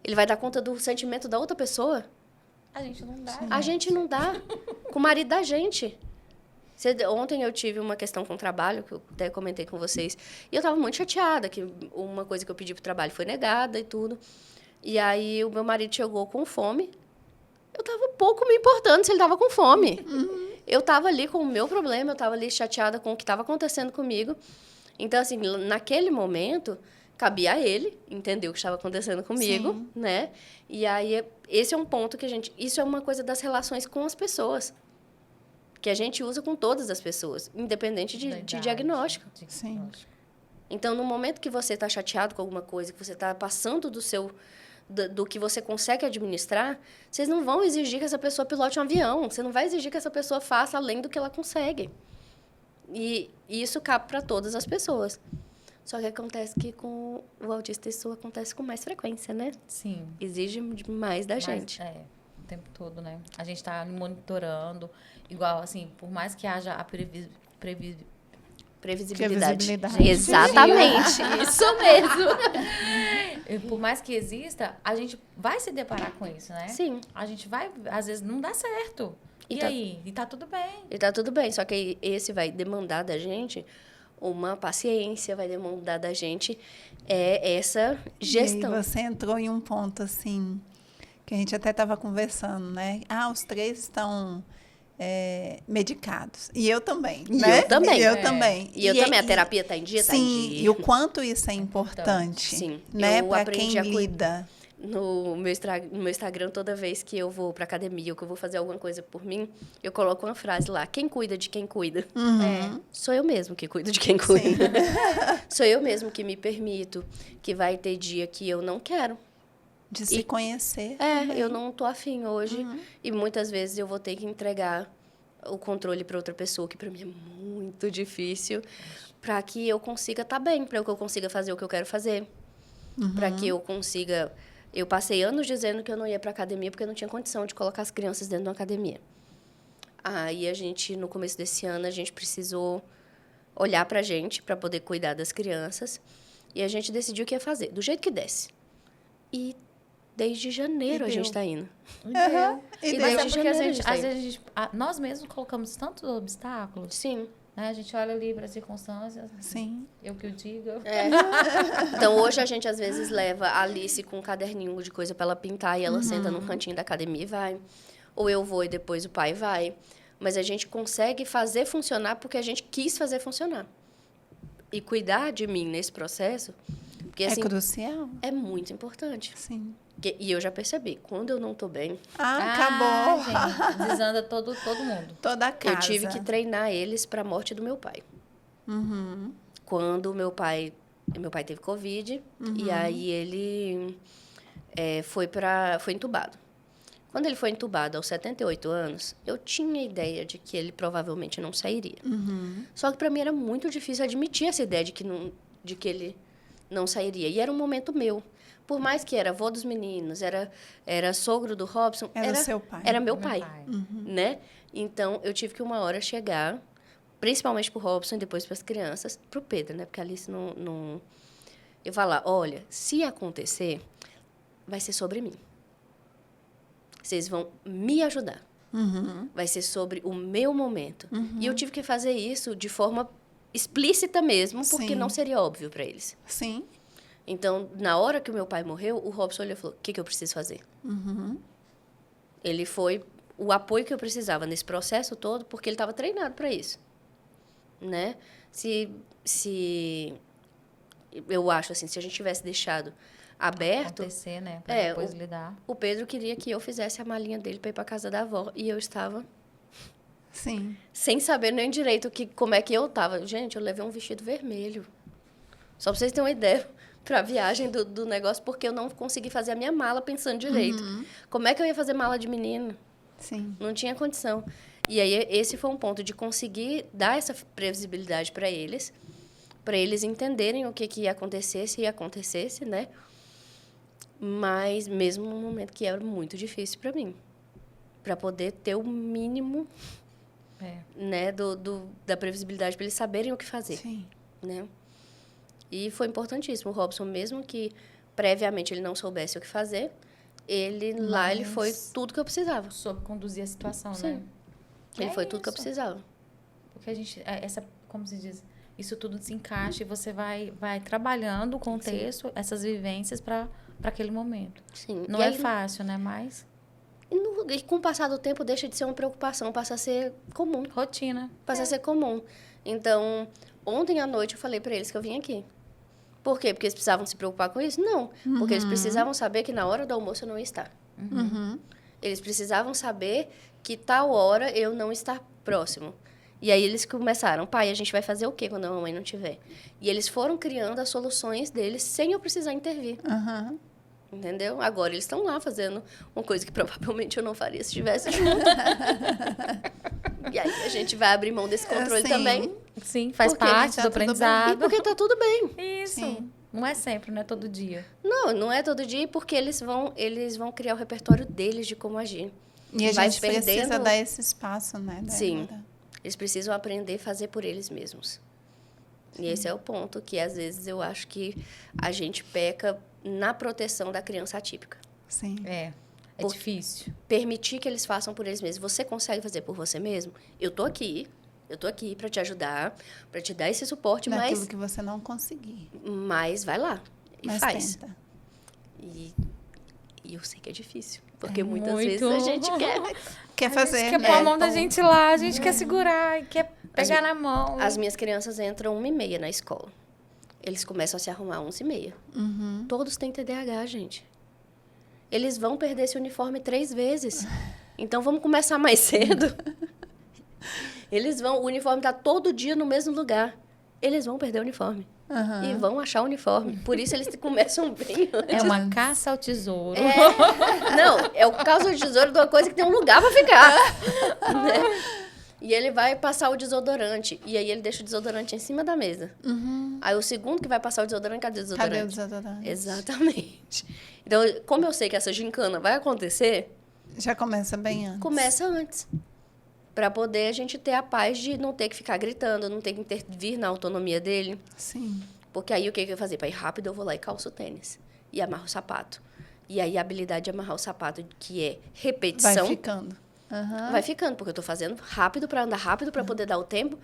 Ele vai dar conta do sentimento da outra pessoa? A gente não dá. A gente não dá. Com o marido da gente. Ontem eu tive uma questão com o trabalho, que eu até comentei com vocês, e eu estava muito chateada, que uma coisa que eu pedi para o trabalho foi negada e tudo. E aí o meu marido chegou com fome. Eu estava pouco me importando se ele estava com fome. Eu estava ali com o meu problema, eu estava ali chateada com o que estava acontecendo comigo. Então, assim, naquele momento, cabia a ele entender o que estava acontecendo comigo, Sim. né? E aí, esse é um ponto que a gente... Isso é uma coisa das relações com as pessoas. que a gente usa com todas as pessoas, independente de diagnóstico. Sim. Então, no momento que você está chateado com alguma coisa, que você está passando do que você consegue administrar, vocês não vão exigir que essa pessoa pilote um avião. Você não vai exigir que essa pessoa faça além do que ela consegue. E isso cabe para todas as pessoas. Só que acontece que com o autista isso acontece com mais frequência, né? Sim. Exige mais da gente. O tempo todo, né? A gente tá monitorando, igual, assim, por mais que haja a previsibilidade. Previsibilidade. Exatamente, isso mesmo. Por mais que exista, a gente vai se deparar com isso, né? Sim. A gente vai, às vezes, não dá certo. E aí? E tá tudo bem. E tá tudo bem, só que esse vai demandar da gente uma paciência, vai demandar da gente essa gestão. E aí você entrou em um ponto, assim, que a gente até estava conversando, né? Os 3 estão medicados. E eu também, né? Eu também. E eu também. E eu também. A terapia está em dia? Está em dia. Sim, e o quanto isso é importante, sim, né? Para quem lida. No meu Instagram, toda vez que eu vou para academia ou que eu vou fazer alguma coisa por mim, eu coloco uma frase lá: quem cuida de quem cuida? Sou eu mesmo que cuido de quem cuida. Sou eu mesmo que me permito, que vai ter dia que eu não quero. De se conhecer. Eu não tô afim hoje. E muitas vezes eu vou ter que entregar o controle para outra pessoa, que para mim é muito difícil, para que eu consiga estar bem, para que eu consiga fazer o que eu quero fazer, para que eu consiga... Eu passei anos dizendo que eu não ia para academia porque eu não tinha condição de colocar as crianças dentro de uma academia. Aí no começo desse ano, a gente precisou olhar para a gente para poder cuidar das crianças, e a gente decidiu o que ia fazer, do jeito que desse. E desde janeiro a gente está indo. E Mas é desde porque janeiro às vezes nós mesmos colocamos tantos obstáculos. Sim. Né? A gente olha ali para as circunstâncias. Sim. Eu que o digo. Então, hoje a gente, às vezes, leva a Alice com um caderninho de coisa para ela pintar e ela senta no cantinho da academia e vai. Ou eu vou e depois o pai vai. Mas a gente consegue fazer funcionar porque a gente quis fazer funcionar. E cuidar de mim nesse processo... Porque, assim, crucial. É muito importante. Sim. E eu já percebi, quando eu não tô bem... Acabou. Gente, desanda todo mundo. Toda a casa. Eu tive que treinar eles para a morte do meu pai. Quando meu pai teve Covid, e aí ele foi entubado. Quando ele foi entubado aos 78 anos, eu tinha a ideia de que ele provavelmente não sairia. Só que para mim era muito difícil admitir essa ideia de que ele não sairia. E era um momento meu. Por mais que era avô dos meninos, era sogro do Robson... Era seu pai. Era meu pai, né? Então, eu tive que uma hora chegar, principalmente pro Robson e depois para as crianças, pro Pedro, né? Porque a Alice não... Eu falar, olha, se acontecer, vai ser sobre mim. Vocês vão me ajudar. Vai ser sobre o meu momento. E eu tive que fazer isso de forma explícita mesmo, porque não seria óbvio para eles. Sim. Então, na hora que o meu pai morreu, o Robson olhou e falou, o que eu preciso fazer? Ele foi o apoio que eu precisava nesse processo todo, porque ele estava treinado para isso. Né? Se eu acho assim, se a gente tivesse deixado aberto... Acontecer, né? Pra depois lidar. O Pedro queria que eu fizesse a malinha dele para ir para casa da avó, e eu estava... Sim. Sem saber nem direito como é que eu estava. Gente, eu levei um vestido vermelho. Só para vocês terem uma ideia, para a viagem do negócio, porque eu não consegui fazer a minha mala pensando direito. Como é que eu ia fazer mala de menino? Sim. Não tinha condição. E aí, esse foi um ponto de conseguir dar essa previsibilidade para eles entenderem o que ia acontecer, se acontecesse, né? Mas mesmo num momento que era muito difícil para mim. Para poder ter o mínimo... né, da previsibilidade, para eles saberem o que fazer. Sim. Né? E foi importantíssimo. O Robson, mesmo que previamente ele não soubesse o que fazer, ele foi tudo que eu precisava. Soube conduzir a situação, Sim. né? Ele foi tudo que eu precisava. Porque a gente, como se diz, isso tudo se encaixa e você vai trabalhando o contexto, essas vivências para aquele momento. Sim. Não é fácil, né? Mas... E com o passar do tempo, deixa de ser uma preocupação, passa a ser comum. Rotina. Passa a ser comum. Então, ontem à noite eu falei para eles que eu vim aqui. Por quê? Porque eles precisavam se preocupar com isso? Não. Porque eles precisavam saber que na hora do almoço eu não ia estar. Eles precisavam saber que tal hora eu não estar próximo. E aí eles começaram, pai, a gente vai fazer o quê quando a mamãe não tiver? E eles foram criando as soluções deles sem eu precisar intervir. Aham. Entendeu? Agora eles estão lá fazendo uma coisa que provavelmente eu não faria se estivesse junto. E aí a gente vai abrir mão desse controle Sim. também. Sim, faz Porque parte tá do tudo bem. E aprendizado. porque tá tudo bem. Isso. Sim. Não é sempre, não é todo dia. Não, não é todo dia, porque eles vão criar o repertório deles de como agir. E a Vai gente precisa perdendo- dar esse espaço, né, Débora? Sim. Eles precisam aprender a fazer por eles mesmos. E esse é o ponto que, às vezes, eu acho que a gente peca na proteção da criança atípica. Sim. É Por- difícil. Permitir que eles façam por eles mesmos. Você consegue fazer por você mesmo? Eu tô aqui para te ajudar, para te dar esse suporte, Naquilo que você não conseguir. mas vai lá e Mas faz. tenta. E eu sei que é difícil, porque É muitas muito. vezes a gente quer. Quer fazer, Quer né? pôr a mão da Então, gente lá, a gente quer segurar, quer pegar na mão. As minhas crianças entram 1h30 na escola. Eles começam a se arrumar 11h30. Uhum. Todos têm TDAH, gente. Eles vão perder esse uniforme 3 vezes. Então, vamos começar mais cedo. O uniforme está todo dia no mesmo lugar. Eles vão perder o uniforme. Aham. E vão achar o uniforme. Por isso, eles começam bem antes. É uma caça ao tesouro. Não, é o caso de tesouro de uma coisa que tem um lugar para ficar. Né? E ele vai passar o desodorante. E aí, ele deixa o desodorante em cima da mesa. Uhum. Aí, o segundo que vai passar o desodorante, cadê o desodorante? Cadê o desodorante? Exatamente. Então, como eu sei que essa gincana vai acontecer, Já começa bem antes. começa antes. Para poder a gente ter a paz de não ter que ficar gritando, não ter que intervir na autonomia dele. Sim. Porque aí o que eu ia fazer? Para ir rápido, eu vou lá e calço o tênis. E amarro o sapato. E aí a habilidade de amarrar o sapato, que é repetição, Vai ficando. Aham. vai ficando. Porque eu tô fazendo rápido para andar rápido, para poder dar o tempo.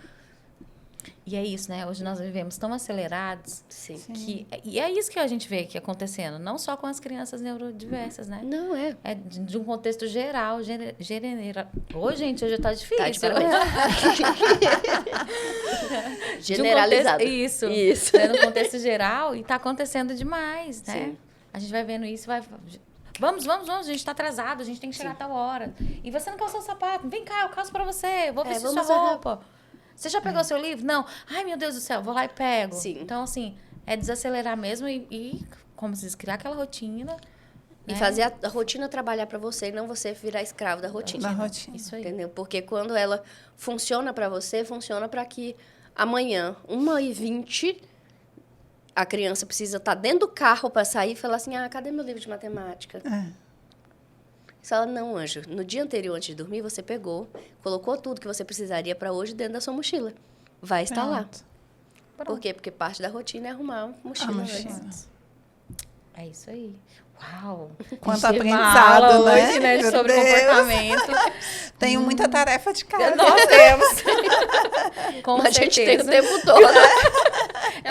E é isso, né? Hoje nós vivemos tão acelerados Sim. e é isso que a gente vê aqui acontecendo, não só com as crianças neurodiversas, né? Não é. É de um contexto geral, Ô, gente, hoje tá difícil. Tá de parabéns. De um Generalizado. contexto- isso. Isso. Né, no contexto geral, e tá acontecendo demais, né? Sim. A gente vai vendo isso, vai... Vamos, a gente tá atrasado, a gente tem que chegar a tal hora. E você não calçou o sapato? Vem cá, eu calço pra você, vou vestir vamos sua lá. roupa. Você já pegou seu livro? Não. Ai, meu Deus do céu, vou lá e pego. Sim. Então, assim, é desacelerar mesmo e como se diz, criar aquela rotina. E né? fazer a rotina trabalhar para você e não você virar escravo da rotina. Da rotina. Isso aí. Entendeu? Porque quando ela funciona para você, funciona para que amanhã, 1h20, a criança precisa estar dentro do carro para sair e falar assim, cadê meu livro de matemática? É. Se ela, não, anjo, no dia anterior, antes de dormir, você pegou, colocou tudo que você precisaria para hoje dentro da sua mochila. Vai estar lá. Pronto. Por quê? Porque parte da rotina é arrumar a mochila. A antes. mochila. É isso aí. Uau! Quanto A gente teve uma aprendizado, aula né? hoje, né? Meu Sobre Deus. comportamento. Tenho muita tarefa de casa. Nós temos. Com Mas a gente tem o certeza. tempo todo.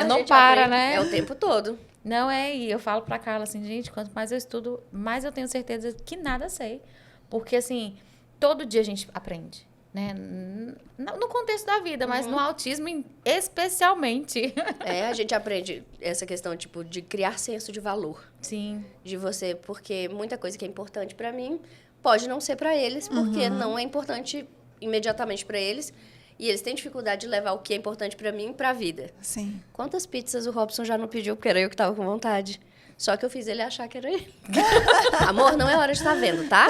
Não A gente para, aprende. né? É o tempo todo. Não é, e eu falo pra Carla assim, gente, quanto mais eu estudo, mais eu tenho certeza que nada sei. Porque, assim, todo dia a gente aprende, né? No contexto da vida, mas no autismo especialmente. A gente aprende essa questão, tipo, de criar senso de valor. Sim, De você, porque muita coisa que é importante pra mim pode não ser pra eles, porque não é importante imediatamente pra eles. E eles têm dificuldade de levar o que é importante pra mim pra vida. Sim. Quantas pizzas o Robson já não pediu, porque era eu que tava com vontade? Só que eu fiz ele achar que era ele. Amor, não é hora de estar vendo, tá?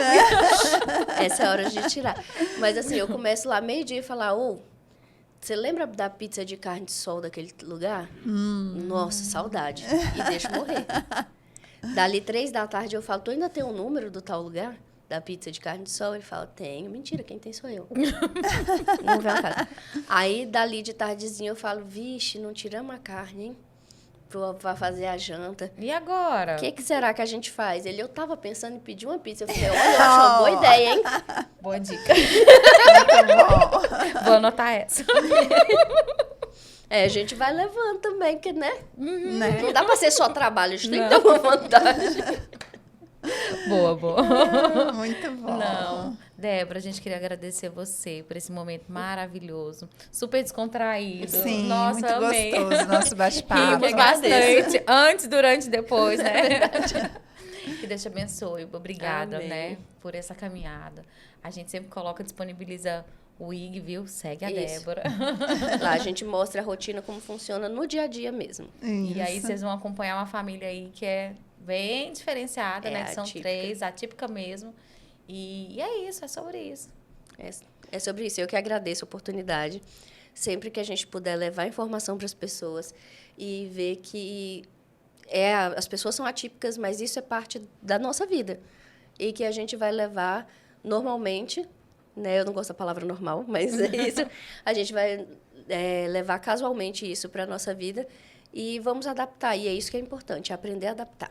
Essa é a hora de tirar. Mas assim, eu começo lá meio-dia e falar, você lembra da pizza de carne de sol daquele lugar? Nossa, saudade. E deixa morrer. Dali 3 da tarde eu falo, tu ainda tem um número do tal lugar? Da pizza de carne de sol? Ele fala, tenho. Mentira, quem tem sou eu. Não vem a cara. Aí, dali de tardezinha, eu falo, vixe, não tiramos a carne, hein? Pra fazer a janta. e agora? O que será que a gente faz? Eu tava pensando em pedir uma pizza. Eu falei, olha, eu acho uma boa ideia, hein? Boa dica. Muito bom. Vou anotar essa. A gente vai levando também, porque, né? Né? Não dá pra ser só trabalho, a gente tem que ter uma vantagem. Boa. Muito bom. Não. Débora, a gente queria agradecer você por esse momento maravilhoso. Super descontraído. Sim, Nossa, muito amei. gostoso nosso bastpapo. Rimos agradeço. bastante. Antes, durante e depois, né? Que Deus te abençoe. Obrigada, Amém. né, por essa caminhada. A gente sempre disponibiliza o IG, viu? Segue a Isso. Débora. Lá a gente mostra a rotina, como funciona no dia a dia mesmo. E aí Isso. vocês vão acompanhar uma família aí que é bem diferenciada, É né? Que são atípica. 3, atípica mesmo. E é isso, é sobre isso. É sobre isso. Eu que agradeço a oportunidade. Sempre que a gente puder levar informação para as pessoas e ver que as pessoas são atípicas, mas isso é parte da nossa vida. E que a gente vai levar normalmente, né? Eu não gosto da palavra normal, mas é isso. A gente vai levar casualmente isso para a nossa vida e vamos adaptar. E é isso que é importante, aprender a adaptar.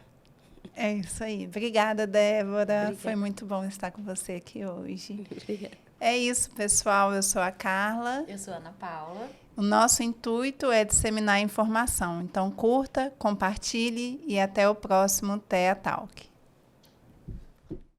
É isso aí. Obrigada, Débora. Obrigada. Foi muito bom estar com você aqui hoje. Obrigada. É isso, pessoal. Eu sou a Carla. Eu sou a Ana Paula. O nosso intuito é disseminar informação. Então, curta, compartilhe e até o próximo TEA Talk.